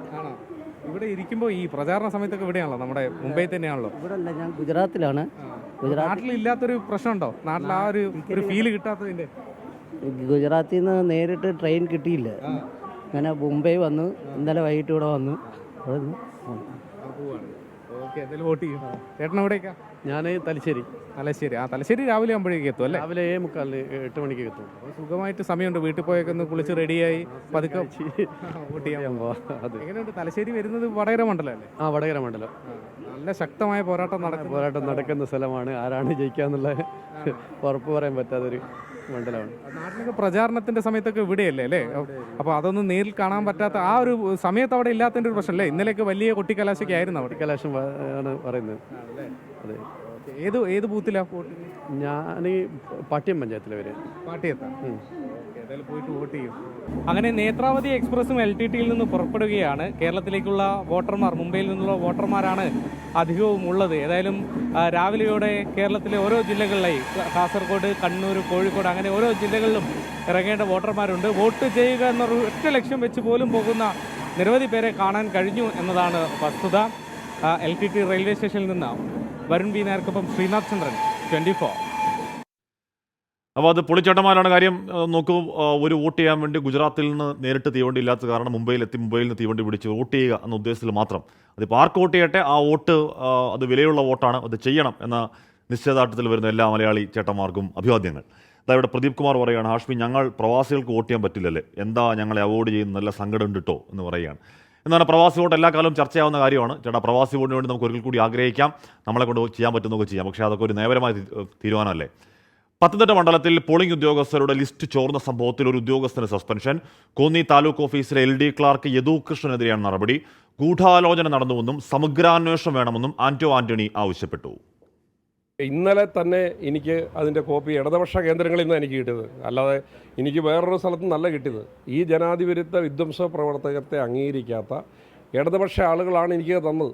ഇവിടെ ഇരിക്കുമ്പോൾ ഈ പ്രചാരണ സമയത്തൊക്കെ ഇവിടെയാണല്ലോ, നമ്മുടെ മുംബൈ തന്നെയാണല്ലോ. ഇവിടെ അല്ല, ഞാൻ ഗുജറാത്തിലാണ്. നാട്ടിലില്ലാത്തൊരു പ്രശ്നമുണ്ടോ? നാട്ടിൽ ആ ഒരു ഫീല് കിട്ടാത്തതിന്റെ? ഗുജറാത്തിൽ നിന്ന് നേരിട്ട് ട്രെയിൻ കിട്ടിയില്ല. അങ്ങനെ മുംബൈ വന്നു, ഇന്നലെ വൈകിട്ട് ഇവിടെ വന്നു. ഓക്കെ, എന്തായാലും വോട്ട് ചെയ്യും. ചേട്ടൻ എവിടേക്കാ? ഞാൻ തലശ്ശേരി. തലശ്ശേരി. തലശ്ശേരി രാവിലെ ആകുമ്പോഴേക്കും എത്തും അല്ലേ? രാവിലെ 7:45 8 മണിക്ക് എത്തും. അപ്പോൾ സുഖമായിട്ട് സമയമുണ്ട്. വീട്ടിൽ പോയൊക്കെ ഒന്ന് കുളിച്ച് റെഡിയായി പതുക്കെ വോട്ട് ചെയ്യാൻ പോവാം. അത് എങ്ങനെയുണ്ട്? തലശ്ശേരി വരുന്നത് വടകര മണ്ഡലമല്ലേ? വടകര മണ്ഡലം നല്ല ശക്തമായ പോരാട്ടം നടക്കുന്ന സ്ഥലമാണ്. ആരാണ് ജയിക്കാന്നുള്ള ഉറപ്പ് പറയാൻ പറ്റാത്തൊരു മണ്ഡലമാണ്. നാട്ടിലൊക്കെ പ്രചാരണത്തിന്റെ സമയത്തൊക്കെ ഇവിടെയല്ലേ അല്ലേ? അപ്പോൾ അതൊന്നും നേരിൽ കാണാൻ പറ്റാത്ത ആ ഒരു സമയത്ത് അവിടെ ഇല്ലാത്തതിന്റെ ഒരു പ്രശ്നമല്ലേ? ഇന്നലെയൊക്കെ വലിയ കൊട്ടിക്കലാശൊക്കെ ആയിരുന്നു അവിടെ. കലാശം ആണ് പറയുന്നത്. അതെ. ഏത് ബൂത്തിലാണ്? ഞാൻ പാട്യം പഞ്ചായത്തിലെ വരെ. പാട്ടിയെത്താം. ഏതായാലും പോയിട്ട് വോട്ട് ചെയ്യും. അങ്ങനെ നേത്രാവതി എക്സ്പ്രസും LTTയിൽ നിന്ന് പുറപ്പെടുകയാണ്. കേരളത്തിലേക്കുള്ള വോട്ടർമാർ, മുംബൈയിൽ നിന്നുള്ള വോട്ടർമാരാണ് അധികവും ഉള്ളത്. ഏതായാലും രാവിലെയോടെ കേരളത്തിലെ ഓരോ ജില്ലകളിലായി കാസർഗോഡ്, കണ്ണൂർ, കോഴിക്കോട് അങ്ങനെ ഓരോ ജില്ലകളിലും ഇറങ്ങേണ്ട വോട്ടർമാരുണ്ട്. വോട്ട് ചെയ്യുക എന്നൊരു ഒറ്റ ലക്ഷ്യം വെച്ച് പോലും പോകുന്ന നിരവധി പേരെ കാണാൻ കഴിഞ്ഞു എന്നതാണ് വസ്തുത. LTT റെയിൽവേ സ്റ്റേഷനിൽ നിന്ന് വരുൺ ബി നായർക്കൊപ്പം ശ്രീനാഥ് ചന്ദ്രൻ, 24. അപ്പോൾ അത് പൊളിച്ചേട്ടന്മാരാണ് കാര്യം. നോക്കൂ, ഒരു വോട്ട് ചെയ്യാൻ വേണ്ടി ഗുജറാത്തിൽ നിന്ന് നേരിട്ട് തീവണ്ടി ഇല്ലാത്ത കാരണം മുംബൈയിൽ നിന്ന് തീവണ്ടി പിടിച്ച് വോട്ട് ചെയ്യുക എന്ന ഉദ്ദേശത്തിൽ മാത്രം. അതിപ്പോൾ ആർക്ക് വോട്ട് ചെയ്യട്ടെ, ആ വോട്ട് അത് വിലയുള്ള വോട്ടാണ്, അത് ചെയ്യണം എന്ന നിശ്ചയദാർഢ്യത്തിൽ വരുന്ന എല്ലാ മലയാളി ചേട്ടന്മാർക്കും അഭിവാദ്യങ്ങൾ. ഇവിടെ പ്രദീപ് കുമാർ പറയുകയാണ്, ഹാഷ്മി ഞങ്ങൾ പ്രവാസികൾക്ക് വോട്ട് ചെയ്യാൻ പറ്റില്ലല്ലേ, എന്താ ഞങ്ങളെ അവോയ്ഡ് ചെയ്യുന്ന നല്ല സങ്കടം ഉണ്ട് കേട്ടോ എന്ന് പറയുകയാണ്. എന്നാണ് പ്രവാസി വോട്ട് എല്ലാ കാലവും ചർച്ചയാവുന്ന കാര്യമാണ് ചേട്ടാ. പ്രവാസി വോട്ടിന് വേണ്ടി നമുക്ക് ഒരിക്കൽ കൂടി ആഗ്രഹിക്കാം, നമ്മളെ കൊണ്ട് ചെയ്യാൻ പറ്റുന്നതൊക്കെ ചെയ്യാം. പക്ഷേ അതൊക്കെ ഒരു നയപരമായ തീരുമാനമല്ലേ. പത്തനംതിട്ട മണ്ഡലത്തിൽ പോളിംഗ് ഉദ്യോഗസ്ഥരുടെ ലിസ്റ്റ് ചോർന്ന സംഭവത്തിൽ ഒരു ഉദ്യോഗസ്ഥന് സസ്പെൻഷൻ. കോന്നി താലൂക്ക് ഓഫീസിലെ LD ക്ലാർക്ക് യദു കൃഷ്ണനെതിരെയാണ് നടപടി. ഗൂഢാലോചന നടന്നുവെന്നും സമഗ്രാന്വേഷണം വേണമെന്നും ആന്റണി ആവശ്യപ്പെട്ടു. ഇന്നലെ തന്നെ എനിക്ക് അതിൻ്റെ കോപ്പി ഇടതുപക്ഷ കേന്ദ്രങ്ങളിൽ നിന്ന് എനിക്ക് കിട്ടിയത്, അല്ലാതെ എനിക്ക് വേറൊരു സ്ഥലത്ത് നല്ല കിട്ടിയത്. ഈ ജനാധിപത്യ വിധ്വംസ പ്രവർത്തകത്തെ അംഗീകരിക്കാത്ത ഇടതുപക്ഷ ആളുകളാണ് എനിക്ക് തന്നത്.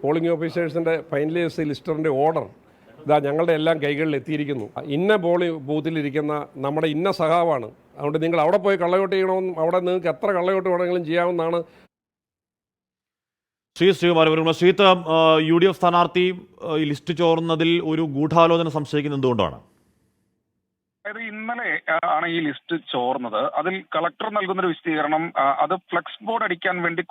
പോളിംഗ് ഓഫീസേഴ്സിൻ്റെ ഫൈനലൈസ് ലിസ്റ്ററിൻ്റെ ഓർഡർ ഇതാ ഞങ്ങളുടെ എല്ലാം കൈകളിൽ എത്തിയിരിക്കുന്നു. ഇന്ന ബൂത്തിലിരിക്കുന്ന നമ്മുടെ ഇന്ന സഖാവാണ്, അതുകൊണ്ട് നിങ്ങൾ അവിടെ പോയി കള്ളവോട്ട് ചെയ്യണമെന്നും അവിടെ നിങ്ങൾക്ക് എത്ര കള്ളവോട്ട് വേണമെങ്കിലും ചെയ്യാമെന്നാണ്. ശ്രീത്ത്, UDF സ്ഥാനാർത്ഥി ലിസ്റ്റ് ചോർന്നതിൽ ഒരു ഗൂഢാലോചന സംശയിക്കുന്നത് എന്തുകൊണ്ടാണ്? അതായത് ഇന്നലെ ആണ് ഈ ലിസ്റ്റ് ചോർന്നത്. അതിൽ കളക്ടർ നൽകുന്നൊരു വിശദീകരണം അത് ഫ്ലെക്സ് ബോർഡ് അടിക്കാൻ വേണ്ടി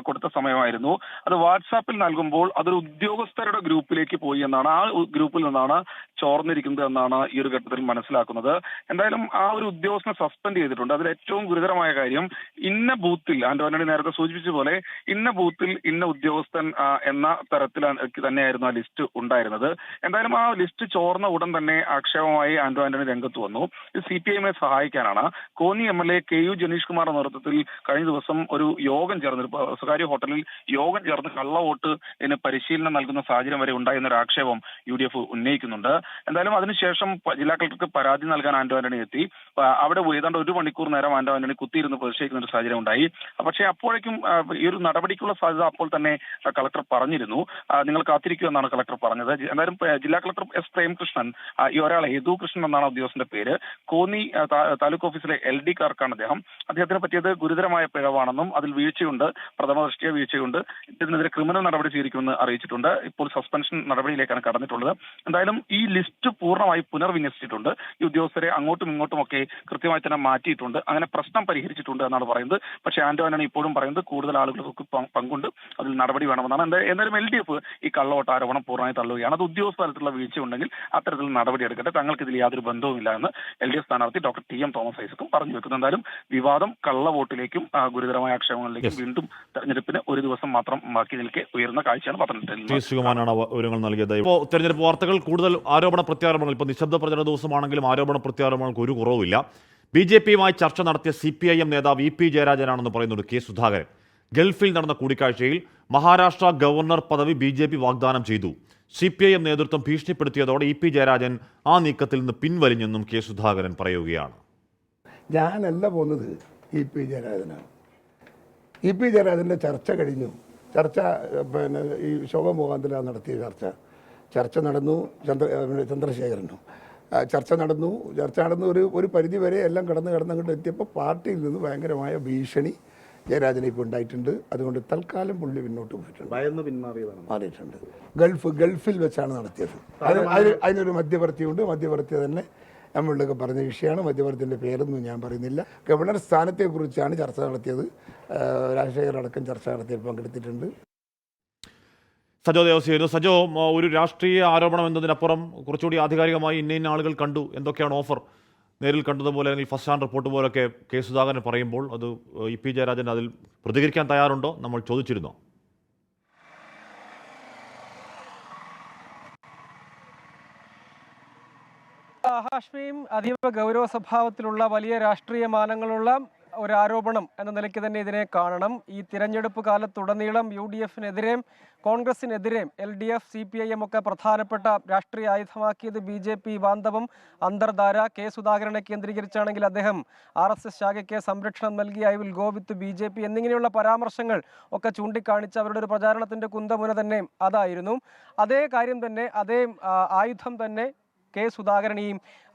കൊടുത്ത സമയമായിരുന്നു. അത് വാട്സാപ്പിൽ നൽകുമ്പോൾ അതൊരു ഉദ്യോഗസ്ഥരുടെ ഗ്രൂപ്പിലേക്ക് പോയി എന്നാണ്, ആ ഗ്രൂപ്പിൽ നിന്നാണ് ചോർന്നിരിക്കുന്നത് എന്നാണ് ഈ ഒരു ഘട്ടത്തിൽ മനസ്സിലാക്കുന്നത്. എന്തായാലും ആ ഒരു ഉദ്യോഗസ്ഥനെ സസ്പെൻഡ് ചെയ്തിട്ടുണ്ട്. അതിൽ ഏറ്റവും ഗുരുതരമായ കാര്യം, ഇന്ന ബൂത്തിൽ ആന്റണി നേരത്തെ സൂചിപ്പിച്ച പോലെ ഇന്ന ബൂത്തിൽ ഇന്ന ഉദ്യോഗസ്ഥൻ എന്ന തരത്തിലാണ് തന്നെയായിരുന്നു ആ ലിസ്റ്റ് ഉണ്ടായിരുന്നത്. എന്തായാലും ആ ലിസ്റ്റ് ചോർന്ന ഉടൻ തന്നെ ആക്ഷേപമായി ആന്റണി രംഗത്ത് വന്നു. ഇത് CPIMനെ സഹായിക്കാനാണ്. കോന്നി MLA KU ജനീഷ് കുമാറിന്റെ നേതൃത്വത്തിൽ കഴിഞ്ഞ ദിവസം ഒരു യോഗം ചേർന്ന്, സ്വകാര്യ ഹോട്ടലിൽ യോഗം ചേർന്ന് കള്ളവോട്ടിന് പരിശീലനം നൽകുന്ന സാഹചര്യം വരെ ഉണ്ടായെന്നൊരു ആക്ഷേപം UDF ഉന്നയിക്കുന്നുണ്ട്. എന്തായാലും അതിനുശേഷം ജില്ലാ കളക്ടർക്ക് പരാതി നൽകാൻ ആന്റണി എത്തി. അവിടെ ഏതാണ്ട് 1 മണിക്കൂർ നേരം ആന്റണി കുത്തിയിരുന്ന് പ്രതിഷേധിക്കുന്ന ഒരു സാഹചര്യം ഉണ്ടായി. പക്ഷേ അപ്പോഴേക്കും ഈ ഒരു നടപടിക്കുള്ള സാധ്യത അപ്പോൾ തന്നെ കളക്ടർ പറഞ്ഞിരുന്നു. നിങ്ങൾ കാത്തിരിക്കൂ എന്നാണ് കളക്ടർ പറഞ്ഞത്. എന്തായാലും ജില്ലാ കളക്ടർ S പ്രേംകൃഷ്ണൻ, ഈ ഒരാളെ യദു കൃഷ്ണൻ എന്നാണ് ഉദ്യോഗസ്ഥന്റെ പേര്, കോന്നി താലൂക്ക് ഓഫീസിലെ LD ക്ലാർക്കാണ് അദ്ദേഹം. അദ്ദേഹത്തിന് പറ്റിയത് ഗുരുതരമായ പിഴവാണെന്നും അതിൽ വീഴ്ചയുണ്ട്, പ്രഥമ ദൃഷ്ടിയ വീഴ്ചയുണ്ട്, ഇതിനെതിരെ ക്രിമിനൽ നടപടി സ്വീകരിക്കുമെന്ന് അറിയിച്ചിട്ടുണ്ട്. ഇപ്പോൾ സസ്പെൻഷൻ നടപടിയിലേക്കാണ് കടന്നിട്ടുള്ളത്. എന്തായാലും ഈ ലിസ്റ്റ് പൂർണ്ണമായി പുനർവിന്യസിച്ചിട്ടുണ്ട്. ഈ ഉദ്യോഗസ്ഥരെ അങ്ങോട്ടും ഇങ്ങോട്ടും ഒക്കെ കൃത്യമായി തന്നെ മാറ്റിയിട്ടുണ്ട്. അങ്ങനെ പ്രശ്നം പരിഹരിച്ചിട്ടുണ്ട് എന്നാണ് പറയുന്നത്. പക്ഷേ ആന്റണി ഇപ്പോഴും പറയുന്നത് കൂടുതൽ ആളുകൾക്ക് പങ്കുണ്ട്, അതിൽ നടപടി വേണമെന്നാണ്. എന്തായാലും LDF ഈ കള്ളവോട്ട് ആരോപണം പൂർണ്ണമായി തള്ളുകയാണ്. അത് ഉദ്യോഗസ്ഥ തലത്തിലുള്ള വീഴ്ച ഉണ്ടെങ്കിൽ അത്തരത്തിൽ നടപടി എടുക്കട്ടെ, തങ്ങൾക്ക് ഇതിൽ യാതൊരു ബന്ധവുമില്ല എന്ന് LDF സ്ഥാനാർത്ഥി ഡോക്ടർ TM തോമസ് ഐസക്കും പറഞ്ഞു വെക്കുന്നു. എന്തായാലും വിവാദം കള്ളവോട്ടിലേക്കും ഗുരുതരമായ ആക്ഷേപങ്ങളിലേക്കും വീണ്ടും തെരഞ്ഞെടുപ്പിന് ഒരു ദിവസം മാത്രം ബാക്കി നിൽക്കെ ഉയർന്ന കാഴ്ചയാണ് പത്തനംതിട്ടയിൽ. ശ്രീകുമാരാണ് വിവരങ്ങൾ നൽകിയത്. ഇപ്പോൾ തെരഞ്ഞെടുപ്പ് വാർത്തകൾ കൂടുതൽ ആരോപണ പ്രത്യാരോപണങ്ങൾ, ഇപ്പോൾ നിശബ്ദ പ്രചരണ ദിവസമാണെങ്കിലും ആരോപണ പ്രത്യാരോപണങ്ങൾക്ക് ഒരു കുറവുമില്ല. BJPയുമായി ചർച്ച നടത്തിയ CPIM നേതാവ് EP ജയരാജനാണെന്ന് പറയുന്നുണ്ട് K സുധാകരൻ. ഗൾഫിൽ നടന്ന കൂടിക്കാഴ്ചയിൽ മഹാരാഷ്ട്ര ഗവർണർ പദവി BJP വാഗ്ദാനം ചെയ്തു. CPIM നേതൃത്വം ഭീഷണിപ്പെടുത്തിയതോടെ EP ജയരാജൻ ആ നീക്കത്തിൽ നിന്ന് പിൻവലിഞ്ഞെന്നും K സുധാകരൻ പറയുകയാണ്. ഞാനല്ല പോകുന്നത്, EP ജയരാജനാണ്. EP ജയരാജൻ്റെ ചർച്ച കഴിഞ്ഞു. ചർച്ച പിന്നെ ഈ ശോഭ മുഖാന്തരം നടത്തിയ ചർച്ച നടന്നു. ചന്ദ്രശേഖരനും ചർച്ച നടന്നു ഒരു പരിധി വരെ എല്ലാം കടന്നങ്ങോട്ട് എത്തിയപ്പോൾ പാർട്ടിയിൽ നിന്ന് ഭയങ്കരമായ ഭീഷണി ജയരാജനെ ഇപ്പോൾ ഉണ്ടായിട്ടുണ്ട്. അതുകൊണ്ട് തൽക്കാലം പുള്ളി പിന്നോട്ട് പോയിട്ടുണ്ട്, മാറിയിട്ടുണ്ട്. ഗൾഫിൽ വെച്ചാണ് നടത്തിയത്. അതിനൊരു മധ്യവർത്തിയുണ്ട്. മധ്യവർത്തി തന്നെ നമ്മളിലൊക്കെ പറഞ്ഞ വിഷയമാണ്. മധ്യവർത്തിൻ്റെ പേരൊന്നും ഞാൻ പറയുന്നില്ല. ഗവർണർ സ്ഥാനത്തെക്കുറിച്ചാണ് ചർച്ച നടത്തിയത്. രാജശേഖരൻ അടക്കം ചർച്ച നടത്തിയപ്പോൾ പങ്കെടുത്തിട്ടുണ്ട്. സജോ ദേവസ്യായിരുന്നു. സജോ, ഒരു രാഷ്ട്രീയ ആരോപണം എന്നതിനപ്പുറം കുറച്ചുകൂടി ആധികാരികമായി ഇന്ന ആളുകൾ കണ്ടു, എന്തൊക്കെയാണ് ഓഫർ, നേരിൽ കണ്ടതുപോലെ അല്ലെങ്കിൽ ഫസ്റ്റ് ഹാൻഡ് റിപ്പോർട്ട് പോലൊക്കെ കെ സുധാകരൻ പറയുമ്പോൾ അത് ഇ.പി. ജയരാജൻ അതിൽ പ്രതികരിക്കാൻ തയ്യാറുണ്ടോ? നമ്മൾ ചോദിച്ചിരുന്നോ? ഹാഷ്മിയും അതീവ ഗൗരവ സ്വഭാവത്തിലുള്ള വലിയ രാഷ്ട്രീയ മാനങ്ങളുള്ള ഒരു ആരോപണം എന്ന നിലയ്ക്ക് തന്നെ ഇതിനെ കാണണം. ഈ തിരഞ്ഞെടുപ്പ് കാലത്തുടനീളം UDF-നെതിരെയും കോൺഗ്രസിനെതിരെയും LDF, CPIM ഒക്കെ പ്രധാനപ്പെട്ട രാഷ്ട്രീയ ആയുധമാക്കിയത് BJP ബാന്ധവം, അന്തർധാര, കെ സുധാകരനെ കേന്ദ്രീകരിച്ചാണെങ്കിൽ അദ്ദേഹം RSS ശാഖയ്ക്ക് സംരക്ഷണം നൽകി, I will go with BJP എന്നിങ്ങനെയുള്ള പരാമർശങ്ങൾ ഒക്കെ ചൂണ്ടിക്കാണിച്ച് അവരുടെ ഒരു പ്രചാരണത്തിന്റെ കുന്തമുന തന്നെ അതായിരുന്നു. അതേ കാര്യം തന്നെ, അതേ ആയുധം തന്നെ കെ സുധാകരൻ ഈ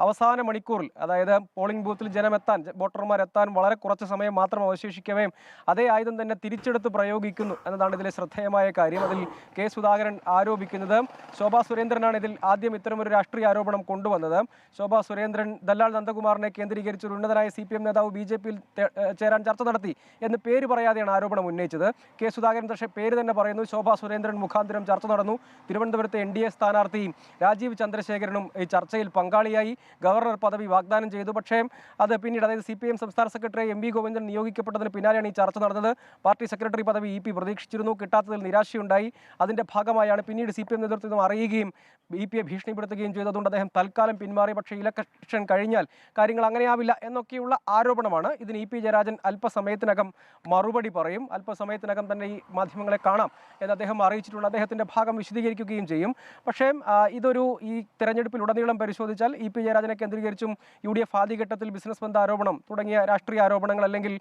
അവസാന മണിക്കൂറിൽ, അതായത് പോളിംഗ് ബൂത്തിൽ ജനമെത്താൻ, വോട്ടർമാരെത്താൻ വളരെ കുറച്ച് സമയം മാത്രം അവശേഷിക്കവേ അതേ ആയുധം തന്നെ തിരിച്ചെടുത്ത് പ്രയോഗിക്കുന്നു എന്നതാണ് ഇതിലെ ശ്രദ്ധേയമായ കാര്യം. അതിൽ കെ സുധാകരൻ ആരോപിക്കുന്നത് ശോഭാ സുരേന്ദ്രനാണ് ഇതിൽ ആദ്യം ഇത്തരമൊരു രാഷ്ട്രീയ ആരോപണം കൊണ്ടുവന്നത്. ശോഭാ സുരേന്ദ്രൻ ദല്ലാൽ നന്ദകുമാറിനെ കേന്ദ്രീകരിച്ച് ഒരു ഉന്നതനായ CPM നേതാവ് BJP-യിൽ ചേരാൻ ചർച്ച നടത്തി എന്ന് പേര് പറയാതെയാണ് ആരോപണം ഉന്നയിച്ചത്. കെ സുധാകരൻ പക്ഷേ പേര് തന്നെ പറയുന്നു. ശോഭാ സുരേന്ദ്രൻ മുഖാന്തരം ചർച്ച നടന്നു. തിരുവനന്തപുരത്തെ NDA സ്ഥാനാർത്ഥി രാജീവ് ചന്ദ്രശേഖരനും ഈ ചർച്ചയിൽ പങ്കാളിയായി, ഗവർണർ പദവി വാഗ്ദാനം ചെയ്തു. പക്ഷേ അത് പിന്നീട്, അതായത് CPM സംസ്ഥാന സെക്രട്ടറി MV ഗോവിന്ദൻ നിയോഗിക്കപ്പെട്ടതിന് പിന്നാലെയാണ് ഈ ചർച്ച നടന്നത്. പാർട്ടി സെക്രട്ടറി പദവി EP പ്രതീക്ഷിച്ചിരുന്നു, കിട്ടാത്തതിൽ നിരാശയുണ്ടായി. അതിന്റെ ഭാഗമായാണ് പിന്നീട് CPM നേതൃത്വം അറിയുകയും EP-യെ ഭീഷണിപ്പെടുത്തുകയും ചെയ്തതുകൊണ്ട് അദ്ദേഹം തൽക്കാലം പിന്മാറി. പക്ഷേ ഇലക്ഷൻ കഴിഞ്ഞാൽ കാര്യങ്ങൾ അങ്ങനെയാവില്ല എന്നൊക്കെയുള്ള ആരോപണമാണ്. ഇതിന് EP ജയരാജൻ അല്പസമയത്തിനകം മറുപടി പറയും. അല്പസമയത്തിനകം തന്നെ ഈ മാധ്യമങ്ങളെ കാണാം എന്ന് അദ്ദേഹം അറിയിച്ചിട്ടുണ്ട്. അദ്ദേഹത്തിന്റെ ഭാഗം വിശദീകരിക്കുകയും ചെയ്യും. പക്ഷേ ഇതൊരു ഈ തെരഞ്ഞെടുപ്പിൽ ഉടനീളം പരിശോധിച്ചാൽ EP ജയരാജനെ കേന്ദ്രീകരിച്ചും UDF ആദ്യഘട്ടത്തിൽ ബിസിനസ് ബന്ധ ആരോപണം തുടങ്ങിയ രാഷ്ട്രീയ ആരോപണങ്ങൾ, അല്ലെങ്കിൽ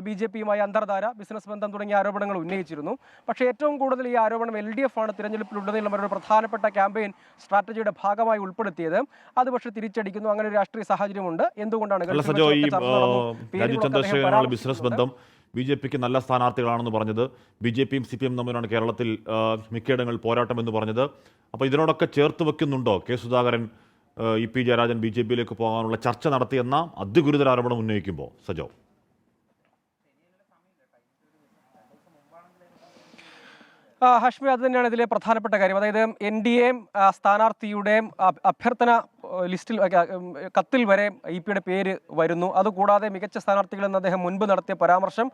BJP-യുമായി അന്തർധാര, ബിസിനസ് ബന്ധം തുടങ്ങിയ ആരോപണങ്ങൾ ഉന്നയിച്ചിരുന്നു. പക്ഷേ ഏറ്റവും കൂടുതൽ ഈ ആരോപണം LDF ആണ് തിരഞ്ഞെടുപ്പിലുടനീളം അവരുടെ പ്രധാനപ്പെട്ട ക്യാമ്പയിൻ സ്ട്രാറ്റജിയുടെ ഭാഗമായി ഉൾപ്പെടുത്തിയത്. അത് പക്ഷേ തിരിച്ചടിക്കുന്നു. അങ്ങനെ ഒരു രാഷ്ട്രീയ സാഹചര്യമുണ്ട്. എന്തുകൊണ്ടാണ് ബിസിനസ് ബന്ധം BJP-ക്ക് നല്ല സ്ഥാനാർത്ഥികളാണെന്ന് പറഞ്ഞത്? BJP-യും CPM തമ്മിലാണ് കേരളത്തിൽ മിക്കയിടങ്ങളിൽ പോരാട്ടം എന്ന് പറഞ്ഞത്. അപ്പോൾ ഇതിനോടൊക്കെ ചേർത്ത് വെക്കുന്നുണ്ടോ കെ സുധാകരൻ EP ജയരാജൻ BJP-യിലേക്ക് പോകാനുള്ള ചർച്ച നടത്തിയെന്ന അതിഗുരുതര ആരോപണം ഉന്നയിക്കുമ്പോൾ? സജോ, ഹാഷ്മി, അത് തന്നെയാണ് ഇതിലെ പ്രധാനപ്പെട്ട കാര്യം. അതായത് NDA സ്ഥാനാർത്ഥിയുടെയും അഭ്യർത്ഥന ലിസ്റ്റിൽ, കത്തിൽ വരെ EP-യുടെ പേര് വരുന്നു. അതുകൂടാതെ മികച്ച സ്ഥാനാർത്ഥികളെന്ന് അദ്ദേഹം മുൻപ് നടത്തിയ പരാമർശം,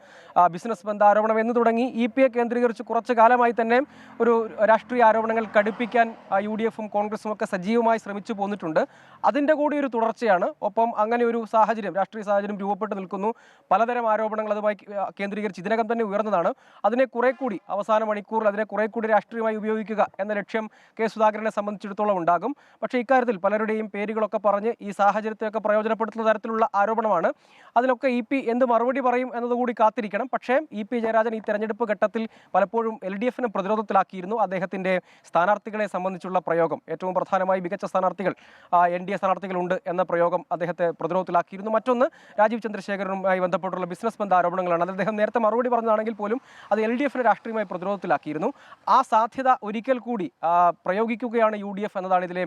ബിസിനസ് ബന്ധ ആരോപണം എന്ന് തുടങ്ങി EP-യെ കേന്ദ്രീകരിച്ച് കുറച്ചു കാലമായി തന്നെ ഒരു രാഷ്ട്രീയ ആരോപണങ്ങൾ കടുപ്പിക്കാൻ UDF-ഉം കോൺഗ്രസും ഒക്കെ സജീവമായി ശ്രമിച്ചു പോന്നിട്ടുണ്ട്. അതിൻ്റെ കൂടി ഒരു തുടർച്ചയാണ്. ഒപ്പം അങ്ങനെ ഒരു സാഹചര്യം, രാഷ്ട്രീയ സാഹചര്യം രൂപപ്പെട്ട് നിൽക്കുന്നു. പലതരം ആരോപണങ്ങൾ അതുമായി കേന്ദ്രീകരിച്ച് ഇതിനകം തന്നെ ഉയർന്നതാണ്. അതിനെ കുറെ കൂടി അവസാന മണിക്കൂറിൽ അതിനെ കുറെ കൂടി രാഷ്ട്രീയമായി ഉപയോഗിക്കുക എന്ന ലക്ഷ്യം കെ സുധാകരനെ സംബന്ധിച്ചിടത്തോളം ഉണ്ടാകും. പക്ഷേ ഇക്കാര്യത്തിൽ പലരുടെയും പേരുകളൊക്കെ പറഞ്ഞ് ഈ സാഹചര്യത്തെയൊക്കെ പ്രയോജനപ്പെടുത്തുന്ന തരത്തിലുള്ള ആരോപണമാണ്. അതിനൊക്കെ EP എന്ത് മറുപടി പറയും എന്നതുകൂടി കാത്തിരിക്കണം. പക്ഷേ EP ജയരാജൻ ഈ തെരഞ്ഞെടുപ്പ് ഘട്ടത്തിൽ പലപ്പോഴും LDF-നെ പ്രതിരോധത്തിലാക്കിയിരുന്നു. അദ്ദേഹത്തിൻ്റെ സ്ഥാനാർത്ഥികളെ സംബന്ധിച്ചുള്ള പ്രയോഗം, ഏറ്റവും പ്രധാനമായി മികച്ച സ്ഥാനാർത്ഥികൾ, NDA സ്ഥാനാർത്ഥികളുണ്ട് എന്ന പ്രയോഗം അദ്ദേഹത്തെ പ്രതിരോധത്തിലാക്കിയിരുന്നു. മറ്റൊന്ന് രാജീവ് ചന്ദ്രശേഖരനുമായി ബന്ധപ്പെട്ടുള്ള ബിസിനസ് ബന്ധ ആരോപണങ്ങളാണ്. അത് അദ്ദേഹം നേരത്തെ മറുപടി പറഞ്ഞതാണെങ്കിൽ പോലും അത് LDF-നെ രാഷ്ട്രീയമായി പ്രതിരോധത്തിലാക്കിയിരുന്നു. ആ സാധ്യത ഒരിക്കൽ കൂടി പ്രയോഗിക്കുകയാണ് UDF എന്നതാണ് ഇതിലെ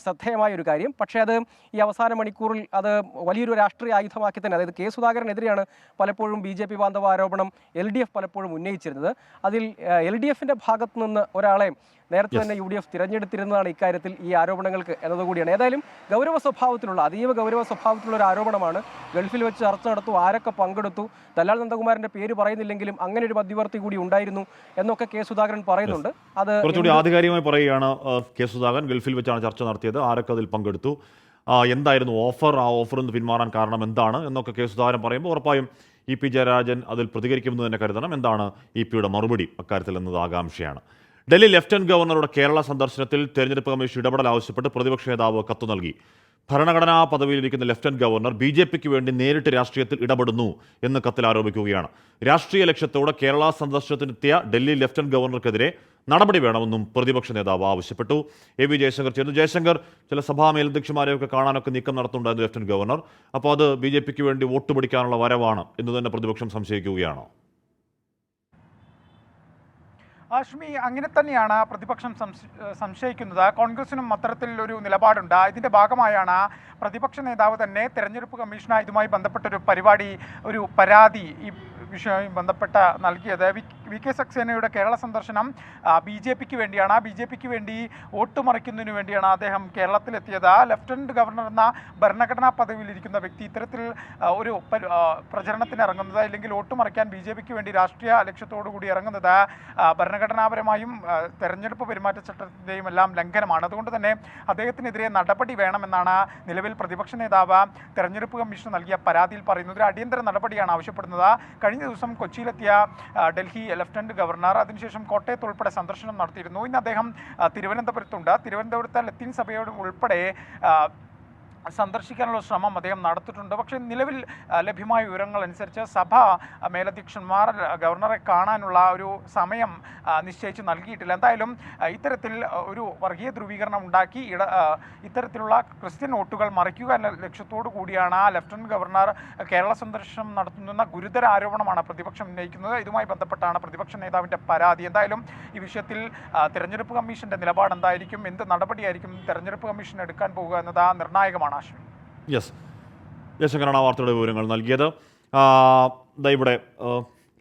ശ്രദ്ധേയമായ ഒരു കാര്യം. പക്ഷേ അത് ഈ അവസാന മണിക്കൂറിൽ അത് വലിയൊരു രാഷ്ട്രീയ ആയുധമാക്കി തന്നെ, അതായത് കെ സുധാകരനെതിരെയാണ് പലപ്പോഴും BJP ബാന്ധവ ആരോപണം LDF പലപ്പോഴും ഉന്നയിച്ചിരുന്നത്. അതിൽ LDF-ന്റെ ഭാഗത്തു നിന്ന് ഒരാളെ നേരത്തെ തന്നെ UDF തിരഞ്ഞെടുത്തിരുന്നതാണ് ഇക്കാര്യത്തിൽ ഈ ആരോപണങ്ങൾക്ക് എന്നതുകൂടിയാണ്. ഏതായാലും അതീവ ഗൗരവ സ്വഭാവത്തിലുള്ള ഒരു ആരോപണമാണ്. ഗൾഫിൽ വെച്ച് ചർച്ച നടത്തു, ആരൊക്കെ പങ്കെടുത്തു, ദല്ലാൽ നന്ദകുമാറിന്റെ പേര് പറയുന്നില്ലെങ്കിലും അങ്ങനെ ഒരു മധ്യവർത്തി കൂടി ഉണ്ടായിരുന്നു എന്നൊക്കെ കെ സുധാകരൻ പറയുന്നുണ്ട്. അത് കുറച്ചുകൂടി ആധികാരികമായി പറയുകയാണ് കെ സുധാകരൻ. ഗൾഫിൽ വെച്ചാണ് ചർച്ച നടത്തിയത്, ആരൊക്കെ അതിൽ പങ്കെടുത്തു, എന്തായിരുന്നു ഓഫർ, ആ ഓഫറിൽ നിന്ന് പിന്മാറാൻ കാരണം എന്താണ് എന്നൊക്കെ കെ സുധാകരൻ പറയുമ്പോൾ ഉറപ്പായും EP ജയരാജൻ അതിൽ പ്രതികരിക്കുമെന്ന് തന്നെ കരുതണം. എന്താണ് EP-യുടെ മറുപടി അക്കാര്യത്തിൽ എന്നത് ആകാംക്ഷയാണ്. ഡൽഹി ലഫ്റ്റനന്റ് ഗവർണറുടെ കേരള സന്ദർശനത്തിൽ തെരഞ്ഞെടുപ്പ് കമ്മീഷൻ ഇടപെടൽ ആവശ്യപ്പെട്ട് പ്രതിപക്ഷ നേതാവ് കത്ത് നൽകി. ഭരണഘടനാ പദവിയിലിരിക്കുന്ന ലഫ്റ്റനന്റ് ഗവർണർ BJP-ക്ക് വേണ്ടി നേരിട്ട് രാഷ്ട്രീയത്തിൽ ഇടപെടുന്നു എന്ന് കത്തിൽ ആരോപിക്കുകയാണ്. രാഷ്ട്രീയ ലക്ഷ്യത്തോടെ കേരള സന്ദർശനത്തിനെത്തിയ ഡൽഹി ലഫ്റ്റനന്റ് ഗവർണർക്കെതിരെ നടപടി വേണമെന്നും പ്രതിപക്ഷ നേതാവ് ആവശ്യപ്പെട്ടു. AV ജയശങ്കർ ചേർന്നു. ജയശങ്കർ, ചില സഭാ മേലധ്യക്ഷന്മാരെയൊക്കെ കാണാനൊക്കെ നീക്കം നടത്തുന്നുണ്ടായിരുന്നു ലഫ്റ്റനന്റ് ഗവർണർ. അപ്പോൾ അത് BJP-ക്ക് വേണ്ടി വോട്ട് പിടിക്കാനുള്ള വരവാണ് എന്ന് തന്നെ പ്രതിപക്ഷം സംശയിക്കുകയാണോ? ആഷ്മി, അങ്ങനെ തന്നെയാണ് പ്രതിപക്ഷം സംശയിക്കുന്നത്. കോൺഗ്രസിനും അത്തരത്തിലൊരു നിലപാടുണ്ട്. ഇതിൻ്റെ ഭാഗമായാണ് പ്രതിപക്ഷ നേതാവ് തന്നെ തെരഞ്ഞെടുപ്പ് കമ്മീഷന് ഇതുമായി ബന്ധപ്പെട്ടൊരു പരിപാടി, ഒരു പരാതി ഈ വിഷയവുമായി ബന്ധപ്പെട്ട് നൽകിയത്. വി.കെ. സക്സേനയുടെ കേരള സന്ദർശനം BJPക്ക് വേണ്ടിയാണ്. BJPക്ക് വേണ്ടി വോട്ട് മറിക്കുന്നതിന് വേണ്ടിയാണ് അദ്ദേഹം കേരളത്തിലെത്തിയത്. ലഫ്റ്റനന്റ് ഗവർണർ എന്ന ഭരണഘടനാ പദവിയിലിരിക്കുന്ന വ്യക്തി ഇത്തരത്തിൽ ഒരു പ്രചരണത്തിന് ഇറങ്ങുന്നത്, അല്ലെങ്കിൽ വോട്ട് മറിക്കാൻ BJPക്ക് വേണ്ടി രാഷ്ട്രീയ ലക്ഷ്യത്തോടു കൂടി ഇറങ്ങുന്നത് ഭരണഘടനാപരമായും തെരഞ്ഞെടുപ്പ് പെരുമാറ്റച്ചട്ടത്തിൻ്റെയും എല്ലാം ലംഘനമാണ്. അതുകൊണ്ട് തന്നെ അദ്ദേഹത്തിനെതിരെ നടപടി വേണമെന്നാണ് നിലവിൽ പ്രതിപക്ഷ നേതാവ് തെരഞ്ഞെടുപ്പ് കമ്മീഷന് നൽകിയ പരാതിയിൽ പറയുന്നത്. ഒരു അടിയന്തര നടപടിയാണ് ആവശ്യപ്പെടുന്നത്. കഴിഞ്ഞ ദിവസം കൊച്ചിയിലെത്തിയ ഡൽഹി ലഫ്റ്റനന്റ് ഗവർണർ അതിനുശേഷം കോട്ടയത്ത് ഉൾപ്പെടെ സന്ദർശനം നടത്തിയിരുന്നു. ഇന്ന് അദ്ദേഹം തിരുവനന്തപുരത്തുണ്ട്. തിരുവനന്തപുരത്തെ ലത്തീൻ സഭയോട് ഉൾപ്പെടെ സന്ദർശിക്കാനുള്ള ശ്രമം അദ്ദേഹം നടത്തിയിട്ടുണ്ട്. പക്ഷേ നിലവിൽ ലഭ്യമായ വിവരങ്ങൾ അനുസരിച്ച് സഭ മേലധ്യക്ഷന്മാർ ഗവർണറെ കാണാനുള്ള ഒരു സമയം നിശ്ചയിച്ച് നൽകിയിട്ടില്ല. എന്തായാലും ഇത്തരത്തിൽ ഒരു വർഗീയ ധ്രുവീകരണം ഉണ്ടാക്കി ഇത്തരത്തിലുള്ള ക്രിസ്ത്യൻ വോട്ടുകൾ മറിക്കുക എന്ന ലക്ഷ്യത്തോടു കൂടിയാണ് ലഫ്റ്റനന്റ് ഗവർണർ കേരള സന്ദർശനം നടത്തുന്ന ഗുരുതര ആരോപണമാണ് പ്രതിപക്ഷം ഉന്നയിക്കുന്നത്. ഇതുമായി ബന്ധപ്പെട്ടാണ് പ്രതിപക്ഷ നേതാവിൻ്റെ പരാതി. എന്തായാലും ഈ വിഷയത്തിൽ തെരഞ്ഞെടുപ്പ് കമ്മീഷന്റെ നിലപാട് എന്തായിരിക്കും, എന്ത് നടപടിയായിരിക്കും തെരഞ്ഞെടുപ്പ് കമ്മീഷൻ എടുക്കാൻ പോകുക എന്നത് നിർണായകമാണ്. യെസ്, ജയശങ്കറാണ് വാർത്തയുടെ വിവരങ്ങൾ നൽകിയത്. ഇവിടെ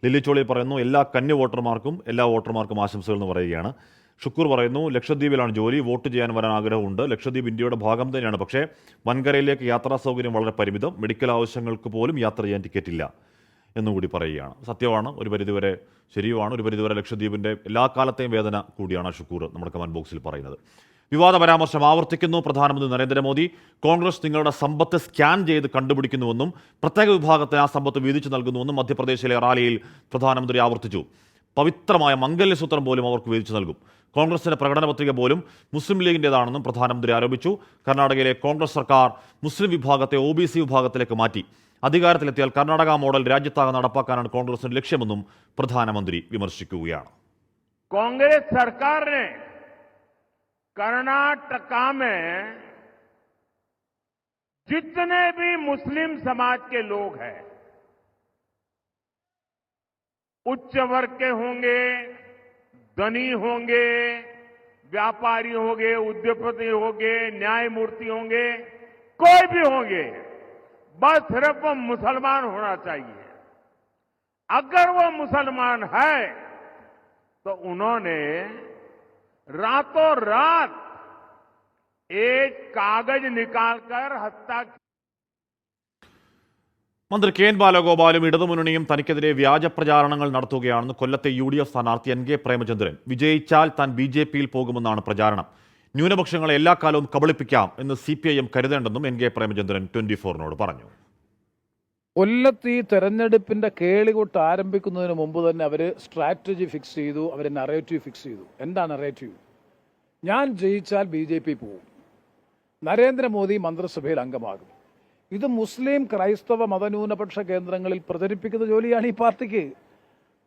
ലില്ലി ചോളി പറയുന്നു എല്ലാ കന്നി വോട്ടർമാർക്കും ആശംസകൾ എന്ന് പറയുകയാണ്. ഷുക്കൂർ പറയുന്നു ലക്ഷദ്വീപിലാണ് ജോലി, വോട്ട് ചെയ്യാൻ വരാൻ ആഗ്രഹമുണ്ട്. ലക്ഷദ്വീപ് ഇന്ത്യയുടെ ഭാഗം തന്നെയാണ്, പക്ഷേ വൻകരയിലേക്ക് യാത്രാ സൗകര്യം വളരെ പരിമിതം, മെഡിക്കൽ ആവശ്യങ്ങൾക്ക് പോലും യാത്ര ചെയ്യാൻ ടിക്കറ്റില്ല എന്നുകൂടി പറയുകയാണ്. സത്യമാണ്, ഒരു പരിധിവരെ ശരിയുമാണ്. ഒരു പരിധിവരെ ലക്ഷദ്വീപിൻ്റെ എല്ലാ കാലത്തെയും വേദന കൂടിയാണ് ഷുക്കൂർ നമ്മുടെ കമന്റ് ബോക്സിൽ പറയുന്നത്. വിവാദ പരാമർശം ആവർത്തിക്കുന്നു പ്രധാനമന്ത്രി നരേന്ദ്രമോദി. കോൺഗ്രസ് നിങ്ങളുടെ സമ്പത്ത് സ്കാൻ ചെയ്ത് കണ്ടുപിടിക്കുന്നുവെന്നും പ്രത്യേക വിഭാഗത്തിന് ആ സമ്പത്ത് വീതിച്ചു നൽകുന്നുവെന്നും മധ്യപ്രദേശിലെ റാലിയിൽ പ്രധാനമന്ത്രി ആവർത്തിച്ചു. പവിത്രമായ മംഗല്യസൂത്രം പോലും അവർക്ക് വീതിച്ചു നൽകും. കോൺഗ്രസിന്റെ പ്രകടന പത്രിക പോലും മുസ്ലിം ലീഗിൻ്റെതാണെന്നും പ്രധാനമന്ത്രി ആരോപിച്ചു. കർണാടകയിലെ കോൺഗ്രസ് സർക്കാർ മുസ്ലിം വിഭാഗത്തെ OBC വിഭാഗത്തിലേക്ക് മാറ്റി. അധികാരത്തിലെത്തിയാൽ കർണാടക മോഡൽ രാജ്യത്താകെ നടപ്പാക്കാനാണ് കോൺഗ്രസിന്റെ ലക്ഷ്യമെന്നും പ്രധാനമന്ത്രി വിമർശിക്കുകയാണ്. കോൺഗ്രസ് സർക്കാർ कर्नाटका में जितने भी मुस्लिम समाज के लोग हैं, उच्च वर्ग के होंगे, धनी होंगे, व्यापारी होंगे, उद्योगपति होंगे, न्यायमूर्ति होंगे, कोई भी होंगे, बस सिर्फ वो मुसलमान होना चाहिए. अगर वो मुसलमान है तो उन्होंने रातों रात एक कागज निकालकर हत्या. മന്ത്രി KN ബാലഗോപാലും ഇടതുമുന്നണിയും തനിക്കെതിരെ വ്യാജ പ്രചാരണങ്ങൾ നടത്തുകയാണെന്ന് കൊല്ലത്തെ UDF സ്ഥാനാർത്ഥി NK പ്രേമചന്ദ്രൻ. വിജയിച്ചാൽ താൻ BJPയിൽ പോകുമെന്നാണ് പ്രചാരണം. ന്യൂനപക്ഷങ്ങളെ എല്ലാ കാലവും കബളിപ്പിക്കാം എന്ന് CPIM കരുതേണ്ടെന്നും NK പ്രേമചന്ദ്രൻ 24നോട് പറഞ്ഞു. കൊല്ലത്ത് ഈ തെരഞ്ഞെടുപ്പിന്റെ കേളികൊട്ട് ആരംഭിക്കുന്നതിന് മുമ്പ് തന്നെ അവർ സ്ട്രാറ്റജി ഫിക്സ് ചെയ്തു, അവർ നറേറ്റീവ് ഫിക്സ് ചെയ്തു. എന്താ നറേറ്റീവ്? ഞാൻ ജയിച്ചാൽ BJP പോവും, നരേന്ദ്രമോദി മന്ത്രിസഭയിൽ അംഗമാകും. ഇത് മുസ്ലിം ക്രൈസ്തവ മതന്യൂനപക്ഷ കേന്ദ്രങ്ങളിൽ പ്രചരിപ്പിക്കുന്ന ജോലിയാണ് ഈ പാർട്ടിക്ക്.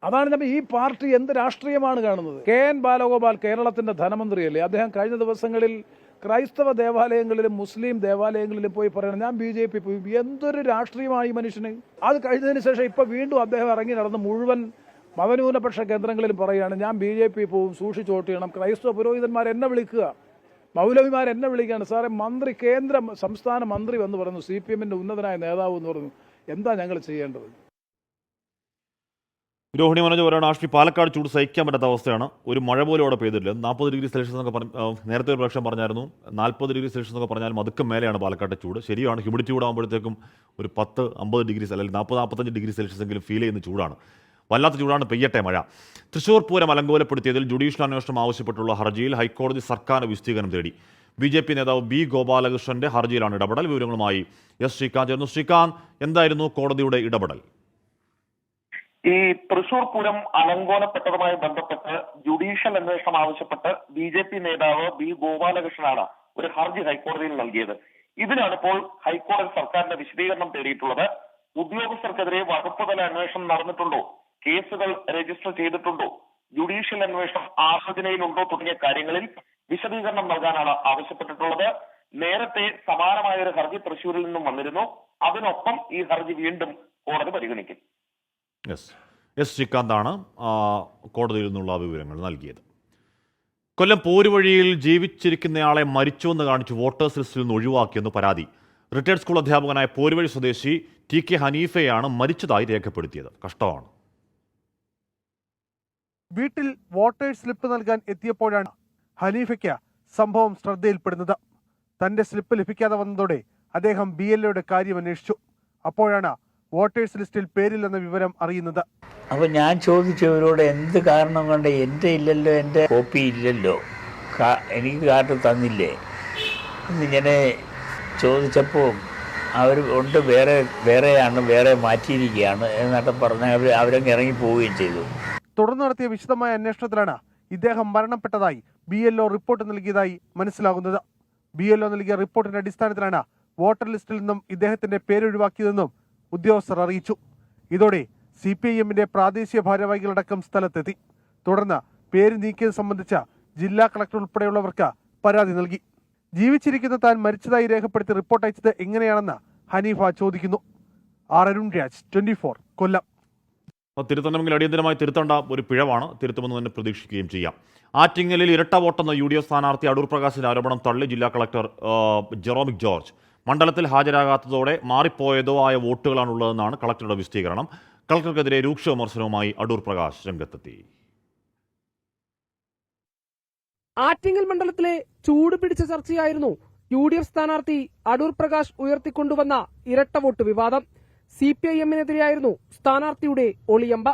അതാണ് നമ്മൾ ഈ പാർട്ടി എന്ത് രാഷ്ട്രീയമാണ് കാണുന്നത്. KN ബാലഗോപാൽ കേരളത്തിന്റെ ധനമന്ത്രിയല്ലേ? അദ്ദേഹം കഴിഞ്ഞ ദിവസങ്ങളിൽ ക്രൈസ്തവ ദേവാലയങ്ങളിലും മുസ്ലിം ദേവാലയങ്ങളിലും പോയി പറയണം ഞാൻ BJP പോയി. എന്തൊരു രാഷ്ട്രീയമാണ് ഈ മനുഷ്യന്. അത് കഴിഞ്ഞതിന് ശേഷം ഇപ്പൊ വീണ്ടും അദ്ദേഹം ഇറങ്ങി നടന്ന് മുഴുവൻ മതന്യൂനപക്ഷ കേന്ദ്രങ്ങളിലും പറയുകയാണ് ഞാൻ BJP പോവും, സൂക്ഷിച്ചോട്ട് ചെയ്യണം. ക്രൈസ്തവ പുരോഹിതന്മാർ എന്നെ വിളിക്കുക, മൗലവിമാർ എന്നെ വിളിക്കുകയാണ്. സാറേ മന്ത്രി, സംസ്ഥാന മന്ത്രി വന്ന് പറഞ്ഞു, CPMന്റെ ഉന്നതനായ നേതാവ് എന്ന് പറഞ്ഞു. എന്താ ഞങ്ങൾ ചെയ്യേണ്ടത്? രോഹിണി മനോജ് പറയുകയാണ് ആഷ്മി പാലക്കാട് ചൂട് സഹിക്കാൻ പറ്റാത്ത അവസ്ഥയാണ്. ഒരു മഴ പോലും അവിടെ പെയ്തിട്ടില്ല. 40 ഡിഗ്രി സെൽഷ്യസ് എന്നൊക്കെ നേരത്തെ ഒരു പ്രാവശ്യം പറഞ്ഞായിരുന്നു. 40 ഡിഗ്രി സെൽഷ്യസ് എന്നൊക്കെ പറഞ്ഞാൽ മതുക്കം മേലെയാണ് പാലക്കാട്ടെ ചൂട്. ശരിയാണ്, ഹ്യൂമിഡിറ്റി ചൂടാകുമ്പോഴത്തേക്കും ഒരു 10-50 ഡിഗ്രി അല്ലെങ്കിൽ 40-45 ഡിഗ്രി സെൽഷ്യസ് എങ്കിലും ഫീൽ ചെയ്യുന്ന ചൂടാണ്. വല്ലാത്ത ചൂടാണ്. പെയ്യട്ടെ മഴ. തൃശൂർ പൂരം അലങ്കോലപ്പെടുത്തിയതിൽ ജുഡീഷ്യൽ അന്വേഷണം ആവശ്യപ്പെട്ടുള്ള ഹർജിയിൽ ഹൈക്കോടതി സർക്കാർ വിശദീകരണം തേടി. BJP നേതാവ് B ഗോപാലകൃഷ്ണന്റെ ഹർജിയിലാണ് ഇടപെടൽ. വിവരങ്ങളുമായി S ശ്രീകാന്ത് ചേർന്നു. ശ്രീകാന്ത്, എന്തായിരുന്നു കോടതിയുടെ ഇടപെടൽ? ഈ തൃശൂർ പൂരം അലങ്കോലപ്പെട്ടതുമായി ബന്ധപ്പെട്ട് ജുഡീഷ്യൽ അന്വേഷണം ആവശ്യപ്പെട്ട് BJP നേതാവ് B ഗോപാലകൃഷ്ണനാണ് ഒരു ഹർജി ഹൈക്കോടതിയിൽ നൽകിയത്. ഇതിനാണ് ഇപ്പോൾ ഹൈക്കോടതി സർക്കാരിന്റെ വിശദീകരണം തേടിയിട്ടുള്ളത്. ഉദ്യോഗസ്ഥർക്കെതിരെ വകുപ്പുതല അന്വേഷണം നടന്നിട്ടുണ്ടോ, കേസുകൾ രജിസ്റ്റർ ചെയ്തിട്ടുണ്ടോ, ജുഡീഷ്യൽ അന്വേഷണം ആലോചനയിലുണ്ടോ തുടങ്ങിയ കാര്യങ്ങളിൽ വിശദീകരണം നൽകാനാണ് ആവശ്യപ്പെട്ടിട്ടുള്ളത്. നേരത്തെ സമാനമായ ഒരു ഹർജി തൃശൂരിൽ നിന്നും വന്നിരുന്നു. അതിനൊപ്പം ഈ ഹർജി വീണ്ടും കോടതി പരിഗണിക്കും. എസ് ശ്രീകാന്താണ് കോടതിയിൽ നിന്നുള്ള വിവരങ്ങൾ നൽകിയത്. കൊല്ലം പോരുവഴിയിൽ ജീവിച്ചിരിക്കുന്നയാളെ മരിച്ചുവെന്ന് കാണിച്ച് വോട്ടേഴ്സ് ലിസ്റ്റിൽ നിന്ന് ഒഴിവാക്കിയെന്ന് പരാതി. റിട്ടയർഡ് സ്കൂൾ അധ്യാപകനായ പോരുവഴി സ്വദേശി TK ഹനീഫയാണ് മരിച്ചതായി രേഖപ്പെടുത്തിയത്. കഷ്ടമാണ്. വീട്ടിൽ വോട്ടേഴ്സ് സ്ലിപ്പ് നൽകാൻ എത്തിയപ്പോഴാണ് ഹനീഫയ്ക്ക് സംഭവം ശ്രദ്ധയിൽപ്പെടുന്നത്. തന്റെ സ്ലിപ്പ് ലഭിക്കാതെ വന്നതോടെ അദ്ദേഹം BLOയുടെ കാര്യം അന്വേഷിച്ചു. അപ്പോഴാണ് വോട്ടേഴ്സ് ലിസ്റ്റിൽ പേരില്ലെന്ന വിവരം അറിയുന്നത്. അപ്പോൾ ഞാൻ ചോദിച്ചവരോട് എന്ത് കാരണം കൊണ്ട് എൻ്റെ ഇല്ലല്ലോ, എൻ്റെ കോപ്പി ഇല്ലല്ലോ, എനിക്ക് കാർഡ് തന്നില്ലേ എന്നിങ്ങനെ ചോദിച്ചപ്പോൾ അവർ ഉണ്ട്, വേറെയാണ്, വേറെ മാറ്റിയിരിക്കുകയാണ് എന്നൊക്കെ പറഞ്ഞ് അവരങ്ങ് ഇറങ്ങി പോവുകയും ചെയ്തു. തുടർന്ന് നടത്തിയ വിശദമായ അന്വേഷണത്തിലാണ് ഇദ്ദേഹം മരണപ്പെട്ടതായി BLO റിപ്പോർട്ട് നൽകിയതായി മനസ്സിലാകുന്നത്. BLO നൽകിയ റിപ്പോർട്ടിന്റെ അടിസ്ഥാനത്തിലാണ് വോട്ടർ ലിസ്റ്റിൽ നിന്നും ഇദ്ദേഹത്തിന്റെ പേരൊഴിവാക്കിയതെന്നും ഉദ്യോഗസ്ഥർ അറിയിച്ചു. ഇതോടെ CPIMന്റെ പ്രാദേശിക ഭാരവാഹികളടക്കം സ്ഥലത്തെത്തി. തുടർന്ന് പേര് നീക്കിയത് സംബന്ധിച്ച ജില്ലാ കളക്ടർ ഉൾപ്പെടെയുള്ളവർക്ക് പരാതി നൽകി. ജീവിച്ചിരിക്കുന്ന താൻ മരിച്ചതായി രേഖപ്പെടുത്തി റിപ്പോർട്ട് അയച്ചത് എങ്ങനെയാണെന്ന് ഹനീഫ ചോദിക്കുന്നു. അരുൺ രാജ്, 24 കൊല്ലം. തിരുത്തണമെങ്കിൽ അടിയന്തരമായി തിരുത്തേണ്ട ഒരു പിഴവാണ്, തിരുത്തുമെന്ന് തന്നെ പ്രതീക്ഷിക്കുകയും ചെയ്യാം. ആറ്റിങ്ങലിൽ ഇരട്ട വോട്ടെന്ന UDF സ്ഥാനാർത്ഥി അടൂർ പ്രകാശിന്റെ ആരോപണം തള്ളി ജില്ലാ കളക്ടർ ജെറോമിക് ജോർജ്. മണ്ഡലത്തിൽ ഹാജരാകാത്തതോടെ മാറിപ്പോയതോ ആയ വോട്ടുകളാണുള്ളതെന്നാണ് കളക്ടറുടെ വിശദീകരണം. കളക്ടർക്കെതിരെ രൂക്ഷ വിമർശനവുമായി അടൂർ പ്രകാശ് രംഗത്തെത്തി. ആറ്റിങ്ങൽ മണ്ഡലത്തിലെ ചൂട് പിടിച്ച ചർച്ചയായിരുന്നു UDF സ്ഥാനാർത്ഥി അടൂർ പ്രകാശ് ഉയർത്തിക്കൊണ്ടുവന്ന ഇരട്ട വോട്ട് വിവാദം. CPIMനെതിരെയായിരുന്നു സ്ഥാനാർത്ഥിയുടെ ഒളിയമ്പ.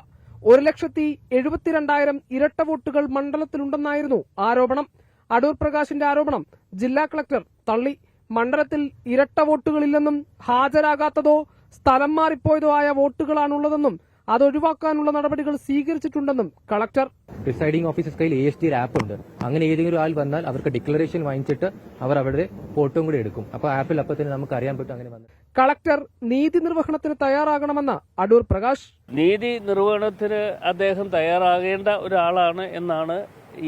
1,72,000 ഇരട്ട വോട്ടുകൾ മണ്ഡലത്തിലുണ്ടെന്നായിരുന്നു ആരോപണം. അടൂർ പ്രകാശിന്റെ ആരോപണം ജില്ലാ കളക്ടർ തള്ളി. മണ്ഡലത്തിൽ ഇരട്ട വോട്ടുകളില്ലെന്നും ഹാജരാകാത്തതോ സ്ഥലം മാറിപ്പോയതോ ആയ വോട്ടുകളാണുള്ളതെന്നും അതൊഴിവാക്കാനുള്ള നടപടികൾ സ്വീകരിച്ചിട്ടുണ്ടെന്നും കളക്ടർ. പ്രിസൈഡിംഗ് ഓഫീസേഴ്സ് കയ്യിൽ AST ആപ്പ് ഉണ്ട്. അങ്ങനെ ഏതെങ്കിലും ആൾ വന്നാൽ അവർക്ക് ഡിക്ലറേഷൻ വാങ്ങിച്ചിട്ട് അവർ അവരുടെ ഫോട്ടോയും കൂടി എടുക്കും. അപ്പോൾ ആപ്പിൽ തന്നെ നമുക്ക് അറിയാൻ പറ്റും അങ്ങനെ വന്നു. കളക്ടർ നീതി നിർവഹണത്തിന് തയ്യാറാകണമെന്ന് അടൂർ പ്രകാശ്. നീതി നിർവഹണത്തിന് അദ്ദേഹം തയ്യാറാകേണ്ട ഒരാളാണ് എന്നാണ്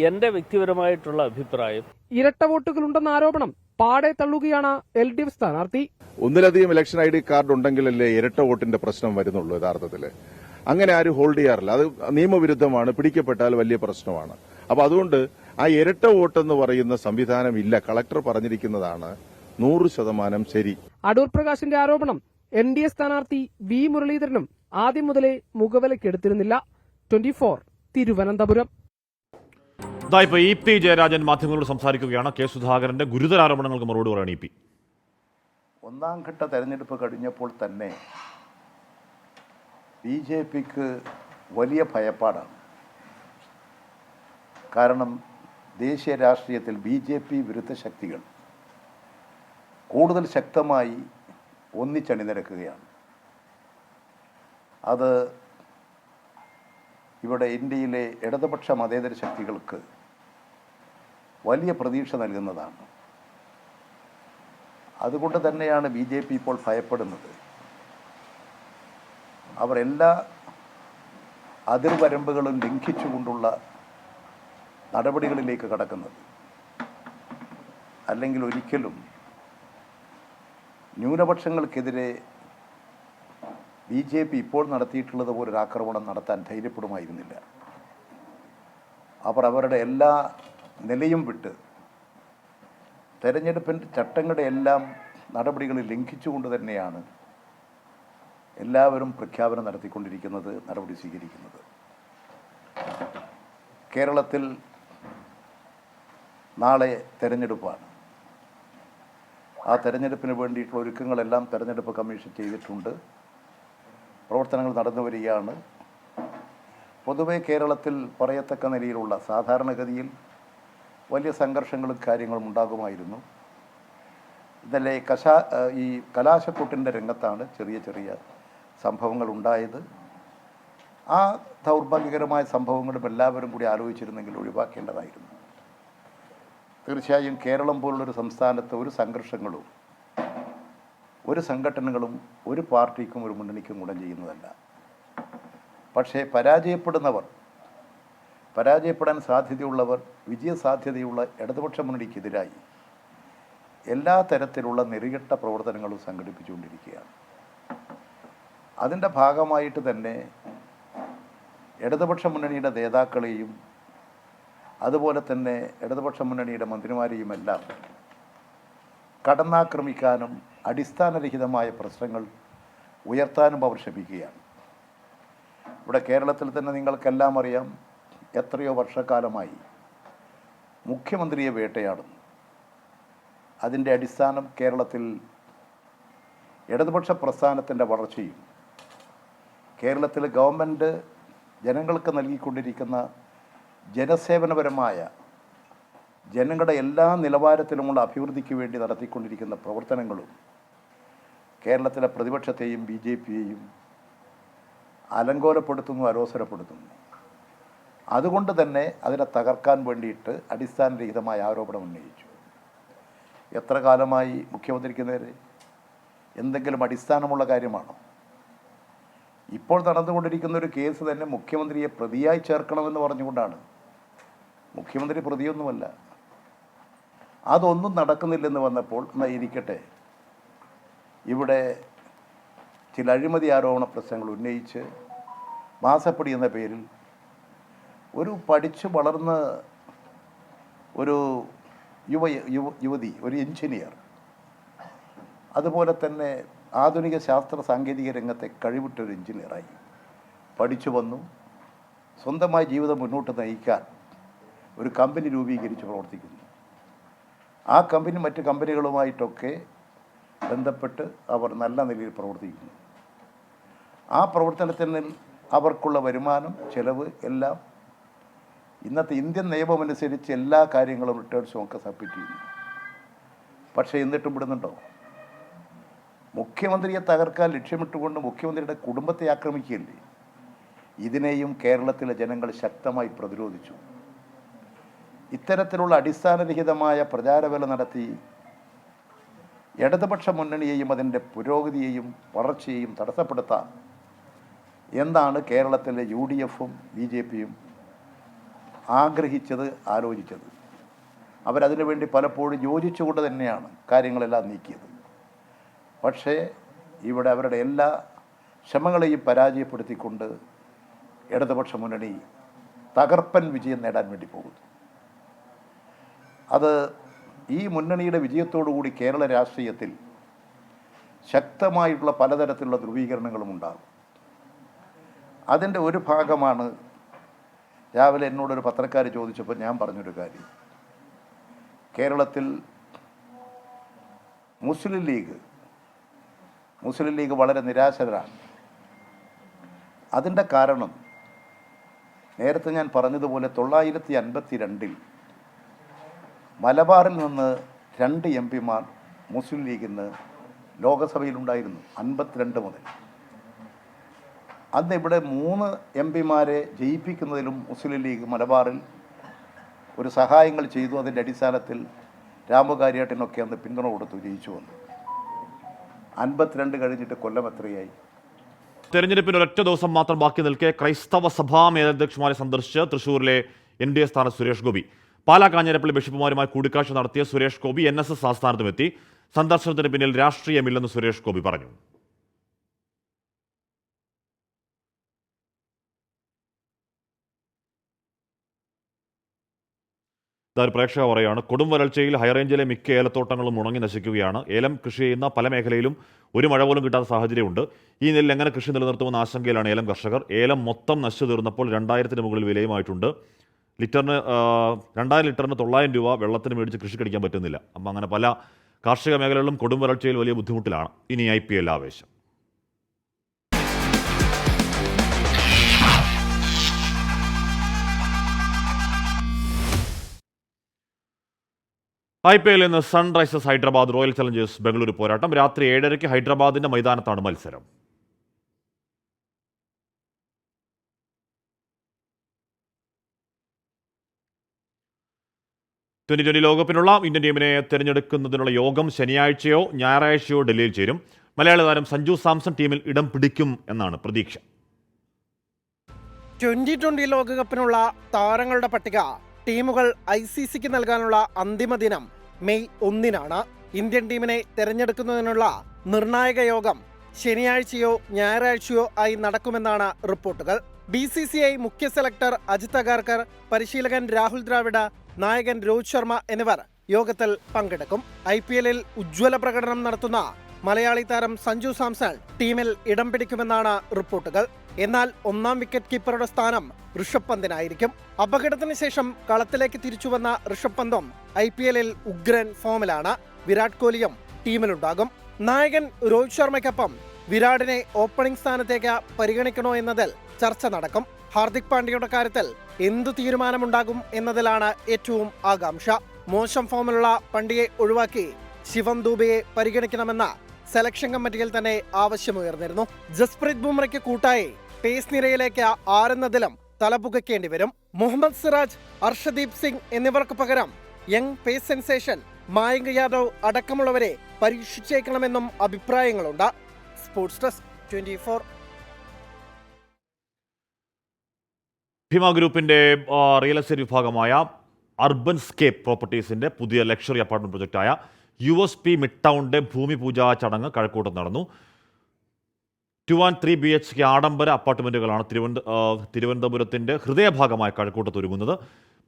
എന്റെ വ്യക്തിപരമായിട്ടുള്ള അഭിപ്രായം. ഇരട്ട വോട്ടുകളുണ്ടെന്ന ആരോപണം പാടെ തള്ളുകയാണ് LDF സ്ഥാനാർത്ഥി. ഒന്നിലധികം ഇലക്ഷൻ ID കാർഡ് ഉണ്ടെങ്കിലല്ലേ ഇരട്ട വോട്ടിന്റെ പ്രശ്നം വരുന്നുള്ളൂ. യഥാർത്ഥത്തിൽ അങ്ങനെ ആരും ഹോൾഡ് ചെയ്യാറില്ല. അത് നിയമവിരുദ്ധമാണ്, പിടിക്കപ്പെട്ടാൽ വലിയ പ്രശ്നമാണ്. അപ്പൊ അതുകൊണ്ട് ആ ഇരട്ട വോട്ടെന്ന് പറയുന്ന സംവിധാനം ഇല്ല. കളക്ടർ പറഞ്ഞിരിക്കുന്നതാണ് 100% ശരി. അടൂർ പ്രകാശിന്റെ ആരോപണം NDA സ്ഥാനാർത്ഥി V മുരളീധരനും ആദ്യം മുതലേ മുഖവിലക്കെടുത്തിരുന്നില്ല. 24 തിരുവനന്തപുരം. ഇപ്പോൾ EP ജയരാജൻ മാധ്യമങ്ങളോട് സംസാരിക്കുകയാണ്. K സുധാകരന്റെ ഗുരുതര ആരോപണങ്ങൾക്ക് മറുപടി പറയാണ് EP. ഒന്നാം ഘട്ട തെരഞ്ഞെടുപ്പ് കഴിഞ്ഞപ്പോൾ തന്നെ BJPക്ക് വലിയ ഭയപ്പാടാണ്. കാരണം ദേശീയ രാഷ്ട്രീയത്തിൽ BJP വിരുദ്ധ ശക്തികൾ കൂടുതൽ ശക്തമായി ഒന്നിച്ചണിനിരക്കുകയാണ്. അത് ഇവിടെ ഇന്ത്യയിലെ ഇടതുപക്ഷ മതേതര ശക്തികൾക്ക് വലിയ പ്രതീക്ഷ നൽകുന്നതാണ്. അതുകൊണ്ട് തന്നെയാണ് BJP ഇപ്പോൾ ഭയപ്പെടുന്നത്. അവർ എല്ലാ അതിർവരമ്പുകളും ലംഘിച്ചുകൊണ്ടുള്ള നടപടികളിലേക്ക് കടക്കുന്നത്. അല്ലെങ്കിൽ ഒരിക്കലും ന്യൂനപക്ഷങ്ങൾക്കെതിരെ BJP ഇപ്പോൾ നടത്തിയിട്ടുള്ളത് പോലൊരു ആക്രമണം നടത്താൻ ധൈര്യപ്പെടുമായിരുന്നില്ല. അവർ അവരുടെ എല്ലാ നിലയും വിട്ട് തെരഞ്ഞെടുപ്പിൻ്റെ ചട്ടങ്ങളുടെ എല്ലാം നടപടികളിൽ ലംഘിച്ചുകൊണ്ട് തന്നെയാണ് എല്ലാവരും പ്രഖ്യാപനം നടത്തിക്കൊണ്ടിരിക്കുന്നത്, നടപടി സ്വീകരിക്കുന്നത്. കേരളത്തിൽ നാളെ തെരഞ്ഞെടുപ്പാണ്. ആ തെരഞ്ഞെടുപ്പിന് വേണ്ടിയിട്ടുള്ള ഒരുക്കങ്ങളെല്ലാം തെരഞ്ഞെടുപ്പ് കമ്മീഷൻ ചെയ്തിട്ടുണ്ട്. പ്രവർത്തനങ്ങൾ നടന്നു വരികയാണ്. പൊതുവെ കേരളത്തിൽ പറയത്തക്ക നിലയിലുള്ള സാധാരണഗതിയിൽ വലിയ സംഘർഷങ്ങളും കാര്യങ്ങളും ഉണ്ടാകുമായിരുന്നു. ഇന്നലെ ഈ കലാശക്കൊട്ടിൻ്റെ രംഗത്താണ് ചെറിയ ചെറിയ സംഭവങ്ങൾ ഉണ്ടായത്. ആ ദൗർഭാഗ്യകരമായ സംഭവങ്ങളും എല്ലാവരും കൂടി ആലോചിച്ചിരുന്നെങ്കിൽ ഒഴിവാക്കേണ്ടതായിരുന്നു. തീർച്ചയായും കേരളം പോലുള്ളൊരു സംസ്ഥാനത്ത് ഒരു സംഘർഷങ്ങളും ഒരു സംഘടനകളും ഒരു പാർട്ടിക്കും ഒരു മുന്നണിക്കും ഗുണം ചെയ്യുന്നതല്ല. പക്ഷേ പരാജയപ്പെടാൻ സാധ്യതയുള്ളവർ, വിജയസാധ്യതയുള്ള ഇടതുപക്ഷ മുന്നണിക്കെതിരായി എല്ലാ തരത്തിലുള്ള നെറികെട്ട പ്രവർത്തനങ്ങളും സംഘടിപ്പിച്ചുകൊണ്ടിരിക്കുകയാണ്. അതിൻ്റെ ഭാഗമായിട്ട് തന്നെ ഇടതുപക്ഷ മുന്നണിയുടെ നേതാക്കളെയും അതുപോലെ തന്നെ ഇടതുപക്ഷ മുന്നണിയുടെ മന്ത്രിമാരെയുമെല്ലാം കടന്നാക്രമിക്കാനും അടിസ്ഥാനരഹിതമായ പ്രശ്നങ്ങൾ ഉയർത്താനും അവർ ശ്രമിക്കുകയാണ്. ഇവിടെ കേരളത്തിൽ തന്നെ നിങ്ങൾക്കെല്ലാം അറിയാം, എത്രയോ വർഷക്കാലമായി മുഖ്യമന്ത്രിയെ വേട്ടയാടുന്നു. അതിൻ്റെ അടിസ്ഥാനം കേരളത്തിൽ ഇടതുപക്ഷ പ്രസ്ഥാനത്തിൻ്റെ വളർച്ചയും കേരളത്തിൽ ഗവൺമെൻറ് ജനങ്ങൾക്ക് നൽകിക്കൊണ്ടിരിക്കുന്ന ജനസേവനപരമായ ജനങ്ങളുടെ എല്ലാ നിലവാരത്തിലുമുള്ള അഭിവൃദ്ധിക്ക് വേണ്ടി നടത്തിക്കൊണ്ടിരിക്കുന്ന പ്രവർത്തനങ്ങളും കേരളത്തിലെ പ്രതിപക്ഷത്തെയും BJPയെയും അലങ്കോലപ്പെടുത്തുന്നു, അലോസരപ്പെടുത്തുന്നു. അതുകൊണ്ട് തന്നെ അതിനെ തകർക്കാൻ വേണ്ടിയിട്ട് അടിസ്ഥാനരഹിതമായ ആരോപണം ഉന്നയിച്ചു. എത്ര കാലമായി മുഖ്യമന്ത്രിക്ക് നേരെ എന്തെങ്കിലും അടിസ്ഥാനമുള്ള കാര്യമാണോ? ഇപ്പോൾ നടന്നുകൊണ്ടിരിക്കുന്ന ഒരു കേസ് തന്നെ മുഖ്യമന്ത്രിയെ പ്രതിയായി ചേർക്കണമെന്ന് പറഞ്ഞുകൊണ്ടാണ്. മുഖ്യമന്ത്രി പ്രതിയൊന്നുമല്ല. അതൊന്നും നടക്കുന്നില്ലെന്ന് വന്നപ്പോൾ എന്നാൽ ഇരിക്കട്ടെ, ഇവിടെ ചില അഴിമതി ആരോപണ പ്രശ്നങ്ങൾ ഉന്നയിച്ച് മാസപ്പടി എന്ന പേരിൽ ഒരു പഠിച്ചു വളർന്ന ഒരു യുവതി, ഒരു എഞ്ചിനീയർ, അതുപോലെ തന്നെ ആധുനിക ശാസ്ത്ര സാങ്കേതിക രംഗത്തെ കഴിവിട്ടൊരു എഞ്ചിനീയറായി പഠിച്ചു വന്നു. സ്വന്തമായി ജീവിതം മുന്നോട്ട് നയിക്കാൻ ഒരു കമ്പനി രൂപീകരിച്ച് പ്രവർത്തിക്കുന്നു. ആ കമ്പനി മറ്റ് കമ്പനികളുമായിട്ടൊക്കെ ബന്ധപ്പെട്ട് അവർ നല്ല നിലയിൽ പ്രവർത്തിക്കുന്നു. ആ പ്രവർത്തനത്തിൽ അവർക്കുള്ള വരുമാനം, ചെലവ് എല്ലാം ഇന്നത്തെ ഇന്ത്യൻ നിയമമനുസരിച്ച് എല്ലാ കാര്യങ്ങളും റിട്ടേൺസും ഒക്കെ സബ്മിറ്റ് ചെയ്യുന്നു. പക്ഷേ എന്നിട്ടും വിടുന്നുണ്ടോ? മുഖ്യമന്ത്രിയെ തകർക്കാൻ ലക്ഷ്യമിട്ടുകൊണ്ട് മുഖ്യമന്ത്രിയുടെ കുടുംബത്തെ ആക്രമിക്കുകയല്ലേ? ഇതിനെയും കേരളത്തിലെ ജനങ്ങൾ ശക്തമായി പ്രതിരോധിച്ചു. ഇത്തരത്തിലുള്ള അടിസ്ഥാനരഹിതമായ പ്രചാരവേല നടത്തി ഇടതുപക്ഷ മുന്നണിയെയും അതിൻ്റെ പുരോഗതിയെയും വളർച്ചയെയും തടസ്സപ്പെടുത്താൻ എന്താണ് കേരളത്തിലെ UDFും BJPയും ആഗ്രഹിച്ചത്, ആലോചിച്ചത്? അവരതിനു വേണ്ടി പലപ്പോഴും യോജിച്ചുകൊണ്ട് തന്നെയാണ് കാര്യങ്ങളെല്ലാം നീക്കിയത്. പക്ഷേ ഇവിടെ അവരുടെ എല്ലാ ശ്രമങ്ങളെയും പരാജയപ്പെടുത്തിക്കൊണ്ട് ഇടതുപക്ഷ മുന്നണി തകർപ്പൻ വിജയം നേടാൻ വേണ്ടി പോകുന്നു. അത് ഈ മുന്നണിയുടെ വിജയത്തോടുകൂടി കേരള രാഷ്ട്രീയത്തിൽ ശക്തമായിട്ടുള്ള പലതരത്തിലുള്ള ധ്രുവീകരണങ്ങളും ഉണ്ടാകും. അതിൻ്റെ ഒരു ഭാഗമാണ് രാവിലെ എന്നോടൊരു പത്രക്കാർ ചോദിച്ചപ്പോൾ ഞാൻ പറഞ്ഞൊരു കാര്യം. കേരളത്തിൽ മുസ്ലിം ലീഗ് വളരെ നിരാശരാണ്. അതിൻ്റെ കാരണം നേരത്തെ ഞാൻ പറഞ്ഞതുപോലെ 1952 മലബാറിൽ നിന്ന് 2 MP-മാർ മുസ്ലിം ലീഗിന് ലോകസഭയിലുണ്ടായിരുന്നു. 52 മുതൽ. അന്ന് ഇവിടെ 3 MP-മാരെ ജയിപ്പിക്കുന്നതിലും മുസ്ലിം ലീഗ് മലബാറിൽ ഒരു സഹായങ്ങൾ ചെയ്തു. അതിൻ്റെ അടിസ്ഥാനത്തിൽ രാമകാരിയാട്ടിനൊക്കെ അന്ന് പിന്തുണ കൊടുത്തു ജയിച്ചു വന്നു. 52 കഴിഞ്ഞിട്ട് കൊല്ലം എത്രയായി? തെരഞ്ഞെടുപ്പിന് ഒരൊറ്റ ദിവസം മാത്രം ബാക്കി നിൽക്കെ ക്രൈസ്തവ സഭാ മേലധ്യക്ഷന്മാരെ സന്ദർശിച്ച് തൃശൂരിലെ NDA സ്ഥാനം സുരേഷ് ഗോപി. പാലാ കാഞ്ഞിരപ്പള്ളി ബിഷപ്പുമാരുമായി കൂടിക്കാഴ്ച നടത്തിയ സുരേഷ് ഗോപി NSS ആസ്ഥാനത്തുമെത്തി. സന്ദർശനത്തിന് പിന്നിൽ രാഷ്ട്രീയമില്ലെന്ന് സുരേഷ് ഗോപി പറഞ്ഞു. ഒരു പ്രേക്ഷക പറയുകയാണ്, കൊടും വരൾച്ചയിൽ ഹൈറേഞ്ചിലെ മിക്ക ഏലത്തോട്ടങ്ങളും ഉണങ്ങി നശിക്കുകയാണ്. ഏലം കൃഷി ചെയ്യുന്ന പല മേഖലയിലും ഒരു മഴ പോലും കിട്ടാത്ത സാഹചര്യമുണ്ട്. ഈ നിലയിൽ എങ്ങനെ കൃഷി നിലനിർത്തുമെന്ന ആശങ്കയിലാണ് ഏലം കർഷകർ. ഏലം മൊത്തം നശിച്ചു തീർന്നപ്പോൾ 2000-ന് മുകളിൽ വിലയുമായിട്ടുണ്ട്. 2000 ലിറ്ററിന് 900 രൂപ വെള്ളത്തിന് മേടിച്ച് കൃഷി കഴിക്കാൻ പറ്റുന്നില്ല. അപ്പം അങ്ങനെ പല കാർഷിക മേഖലകളിലും കൊടും വരൾച്ചയിൽ വലിയ ബുദ്ധിമുട്ടിലാണ്. ഇനി IPL ആവേശം. IPL ഇന്ന് Sunrisers Hyderabad royal Challengers Bengaluru പോരാട്ടം. രാത്രി 7:30 ഹൈദരാബാദിന്റെ മൈതാനത്താണ് മത്സരം. T20 ലോകകപ്പിനുള്ള ഇന്ത്യൻ ടീമിനെ തിരഞ്ഞെടുക്കുന്നതിനുള്ള യോഗം ശനിയാഴ്ചയോ ഞായറാഴ്ചയോ ഡൽഹിയിൽ ചേരും. മലയാളി താരം സഞ്ജു സാംസൺ ടീമിൽ ഇടം പിടിക്കും എന്നാണ് പ്രതീക്ഷ. 2020 ലോകകപ്പിനുള്ള താരങ്ങളുടെ പട്ടിക ടീമുകൾ ICCക്ക് നൽകാനുള്ള അന്തിമ ദിനം മെയ് 1-നാണ്. ഇന്ത്യൻ ടീമിനെ തിരഞ്ഞെടുക്കുന്നതിനുള്ള നിർണായക യോഗം ശനിയാഴ്ചയോ ഞായറാഴ്ചയോ ആയി നടക്കുമെന്നാണ് റിപ്പോർട്ടുകൾ. BCCI മുഖ്യ സെലക്ടർ അജിത് അഗാർക്കർ, പരിശീലകൻ രാഹുൽ ദ്രാവിഡ്, നായകൻ രോഹിത് ശർമ്മ എന്നിവർ യോഗത്തിൽ പങ്കെടുക്കും. IPL-ൽ ഉജ്ജ്വല പ്രകടനം നടത്തുന്ന മലയാളി താരം സഞ്ജു സാംസൺ ടീമിൽ ഇടം പിടിക്കുമെന്നാണ് റിപ്പോർട്ടുകൾ. എന്നാൽ ഒന്നാം വിക്കറ്റ് കീപ്പറുടെ സ്ഥാനം ഋഷഭ് പന്തിനായിരിക്കും. അപകടത്തിന് ശേഷം കളത്തിലേക്ക് തിരിച്ചുവന്ന ഋഷഭ് പന്തും IPL-ൽ ഉഗ്രൻ ഫോമിലാണ്. വിരാട് കോഹ്ലിയും ടീമിലുണ്ടാകും. നായകൻ രോഹിത് ശർമ്മയ്ക്കൊപ്പം വിരാടിനെ ഓപ്പണിംഗ് സ്ഥാനത്തേക്ക് പരിഗണിക്കണോ എന്നതിൽ ചർച്ച നടക്കും. ഹാർദിക് പാണ്ഡ്യയുടെ കാര്യത്തിൽ എന്തു തീരുമാനമുണ്ടാകും എന്നതിലാണ് ഏറ്റവും ആകാംക്ഷ. മോശം ഫോമിലുള്ള പണ്ഡ്യയെ ഒഴിവാക്കി ശിവം ദൂബെയെ പരിഗണിക്കണമെന്ന സെലക്ഷൻ കമ്മിറ്റിയിൽ തന്നെ ആവശ്യമുയർന്നിരുന്നു. ജസ്പ്രീത് ബുംറയ്ക്ക് കൂട്ടായി പേസ് നിരയിലേക്ക് ആരെന്നതിലും തലപുകയ്ക്കേണ്ടി വരും. മുഹമ്മദ് സിറാജ്, അർഷദീപ് സിംഗ് എന്നിവർക്ക് പകരം young pace sensation Mayank Yadav അടക്കമുള്ളവരെ പരീക്ഷിച്ചേക്കണമെന്നും അഭിപ്രായങ്ങളുണ്ട്. Sports desk 24. ഭീമ ഗ്രൂപ്പിന്റെ റിയൽ എസ്റ്റേറ്റ് വിഭാഗമായ അർബൻ സ്കേപ്പ് പ്രോപ്പർട്ടീസിന്റെ പുതിയ ലക്ഷറി അപ്പാർട്ട്മെന്റ് പ്രൊജക്റ്റായ USP മിഡ് ടൗണിന്റെ ഭൂമി പൂജാ ചടങ്ങ് കഴക്കൂട്ടം നടന്നു. 2 and 3 BHK ആഡംബര അപ്പാർട്ട്മെന്റുകളാണ് തിരുവനന്തപുരത്തിന്റെ ഹൃദയഭാഗമായ കഴക്കൂട്ടത്ത് ഒരുങ്ങുന്നത്.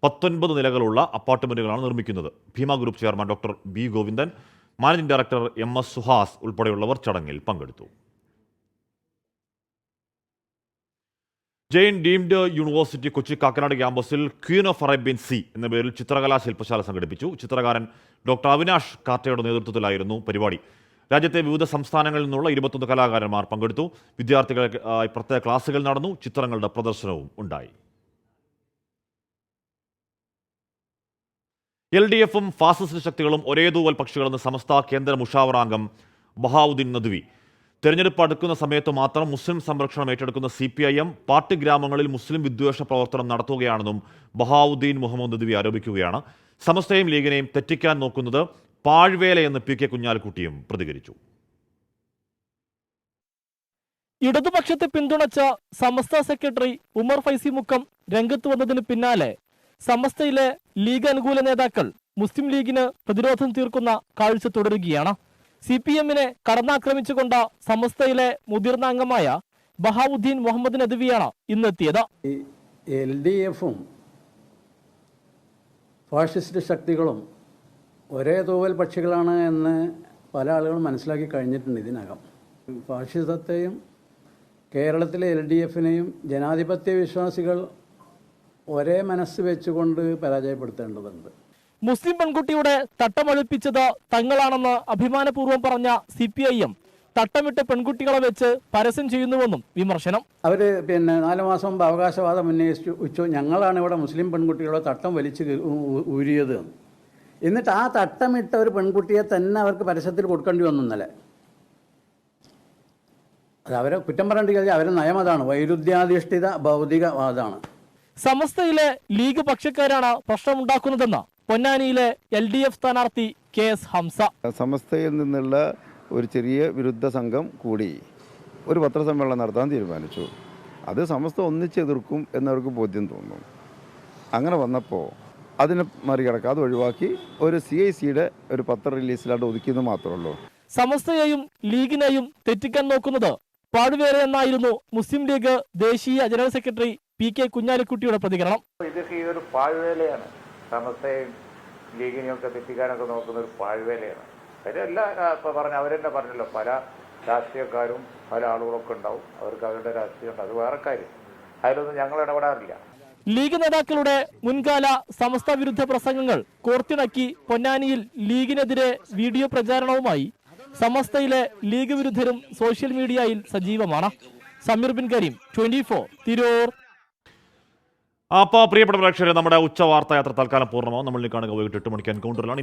19 നിലകളുള്ള അപ്പാർട്ട്മെന്റുകളാണ് നിർമ്മിക്കുന്നത്. Bhima group chairman doctor B Govindan, managing director MS Suhas ഉൾപ്പെടെയുള്ളവർ ചടങ്ങിൽ പങ്കെടുത്തു. ജെയിൻ ഡീംഡ് യൂണിവേഴ്സിറ്റി കൊച്ചി കാക്കനാട് ക്യാമ്പസിൽ ക്വീൻ ഓഫ് അറേബ്യൻ സീ എന്ന പേരിൽ ചിത്രകലാ ശില്പശാല സംഘടിപ്പിച്ചു. ചിത്രകാരൻ ഡോക്ടർ അവിനാഷ് കാർട്ടയുടെ നേതൃത്വത്തിലായിരുന്നു പരിപാടി. രാജ്യത്തെ വിവിധ സംസ്ഥാനങ്ങളിൽ നിന്നുള്ള 21 കലാകാരന്മാർ പങ്കെടുത്തു. വിദ്യാർത്ഥികൾക്കായി പ്രത്യേക ക്ലാസുകൾ നടന്നു. ചിത്രങ്ങളുടെ പ്രദർശനവും ഉണ്ടായി. LDF-ഉം ഫാസിസ്റ്റ് ശക്തികളും ഒരേ തൂവൽ പക്ഷികളെന്ന് സമസ്ത കേന്ദ്ര മുഷാവറ അംഗം ബഹാവുദ്ദീൻ നദ്വി. തെരഞ്ഞെടുപ്പ് അടുക്കുന്ന സമയത്ത് മാത്രം മുസ്ലിം സംരക്ഷണം ഏറ്റെടുക്കുന്ന CPIM പാർട്ടി ഗ്രാമങ്ങളിൽ മുസ്ലിം വിദ്വേഷ പ്രവർത്തനം നടത്തുകയാണെന്നും ബഹാവുദ്ദീൻ മുഹമ്മദ് നദ്വി ആരോപിക്കുകയാണ്. സമസ്തയും ലീഗിനെയും തെറ്റിക്കാൻ നോക്കുന്നത് പാഴ്വേലയെന്ന് PK കുഞ്ഞാലിക്കുട്ടിയും പ്രതികരിച്ചു. ഇടതുപക്ഷത്തെ പിന്തുണച്ച സമസ്ത സെക്രട്ടറി ഉമർ ഫൈസി മുക്കം രംഗത്ത് വന്നതിന് പിന്നാലെ സമസ്തയിലെ ലീഗ് അനുകൂല നേതാക്കൾ മുസ്ലിം ലീഗിന് പ്രതിരോധം തീർക്കുന്ന കാഴ്ച തുടരുകയാണ്. CPM-നെ കടന്നാക്രമിച്ചുകൊണ്ട് സമസ്തയിലെ മുതിർന്ന അംഗമായ ബഹാവുദ്ദീൻ മുഹമ്മദ് നദ്വിയാണ് ഇന്നെത്തിയത്. LDF-ഉം ഫാഷിസ്റ്റ് ശക്തികളും ഒരേ തൂവൽ പക്ഷികളാണ് എന്ന് പല ആളുകളും മനസ്സിലാക്കി കഴിഞ്ഞിട്ടുണ്ട് ഇതിനകം. ഫാഷിസത്തെയും കേരളത്തിലെ LDF-നെയും ജനാധിപത്യ വിശ്വാസികൾ ഒരേ മനസ്സ് വെച്ചുകൊണ്ട് പരാജയപ്പെടുത്തേണ്ടതുണ്ട്. മുസ്ലിം പെൺകുട്ടിയുടെ തട്ടമൊഴിപ്പിച്ചത് തങ്ങളാണെന്ന് അഭിമാനപൂർവ്വം പറഞ്ഞ CPIM തട്ടമിട്ട് പെൺകുട്ടികളെ വെച്ച് പരസ്യം ചെയ്യുന്നുവെന്നും വിമർശനം. അവർ 4 മാസം മുമ്പ് അവകാശവാദം ഉന്നയിച്ചു, ഞങ്ങളാണ് ഇവിടെ മുസ്ലിം പെൺകുട്ടികളുടെ തട്ടം വലിച്ച് ഊരിയത്. എന്നിട്ട് ആ തട്ടമിട്ട ഒരു പെൺകുട്ടിയെ തന്നെ അവർക്ക് പരസ്യത്തിൽ കൊടുക്കേണ്ടി വന്നു ഇന്നലെ. അത് അവരെ കുറ്റം പറയേണ്ടി കഴിഞ്ഞാൽ അവരുടെ നയം അതാണ്, വൈരുദ്ധ്യാധിഷ്ഠിത ഭൗതികവാദമാണ്. സമസ്തയിലെ ലീഗ് പക്ഷക്കാരാണ് പ്രശ്നമുണ്ടാക്കുന്നതെന്ന് പൊന്നാനിയിലെ LDF സ്ഥാനാർത്ഥി KS ഹംസ. സമസ്തയിൽ നിന്നുള്ള ഒരു ചെറിയ വിരുദ്ധ സംഘം കൂടി ഒരു പത്രസമ്മേളനം നടത്താൻ തീരുമാനിച്ചു. അത് സമസ്ത ഒന്നിച്ചെതിർക്കും എന്നവർക്ക് ബോധ്യം തോന്നുന്നു. അങ്ങനെ വന്നപ്പോൾ അതിനെ മറികടക്കുക, അത് ഒഴിവാക്കി ഒരു CIC-യുടെ ഒരു പത്ര റിലീസിലാണ്ട് ഒതുക്കിയെന്ന് മാത്രമേ ഉള്ളൂ. സമസ്തയെയും ലീഗിനെയും തെറ്റിക്കാൻ നോക്കുന്നത് പാഴ്വേലയെന്നായിരുന്നു മുസ്ലിം ലീഗ് ദേശീയ ജനറൽ സെക്രട്ടറി PK കുഞ്ഞാലിക്കുട്ടിയുടെ പ്രതികരണം. ഇതൊരു പാഴ്വേലയാണ്. സമസ്തയും ലീഗിനെയും ഒക്കെ തെറ്റിക്കാനൊക്കെ നോക്കുന്ന ഒരു പാഴ്വേലയാണ്. അതിലെല്ലാം ഇപ്പോൾ അവരെന്നെ പറഞ്ഞല്ലോ, പല രാഷ്ട്രീയക്കാരും പല ആളുകളൊക്കെ ഉണ്ടാവും, അവർക്ക് അവരുടെ രാഷ്ട്രീയമുണ്ട്, അത് വേറെ കാര്യം. അതിലൊന്നും ഞങ്ങൾ ഇടപെടാറില്ല. ലീഗ് നേതാക്കളുടെ മുൻകാല സമസ്ത വിരുദ്ധ പ്രസംഗങ്ങൾ കോർത്തിണക്കി പൊന്നാനിയിൽ ലീഗിനെതിരെ വീഡിയോ പ്രചാരണവുമായി സമസ്തയിലെ ലീഗ് വിരുദ്ധരും സോഷ്യൽ മീഡിയയിൽ സജീവമാണ്. സമീർ ബിൻ കരീം, 24, തിരൂർ. അപ്പോൾ പ്രിയപ്പെട്ട പ്രേക്ഷകരെ, നമ്മുടെ ഉച്ചവാർത്ത യാത്ര തൽക്കാലം പൂർണ്ണമാവും. നമ്മൾ കാണുക വൈകിട്ട് 8 മണിക്ക് എൻകൗണ്ടറിലാണ്.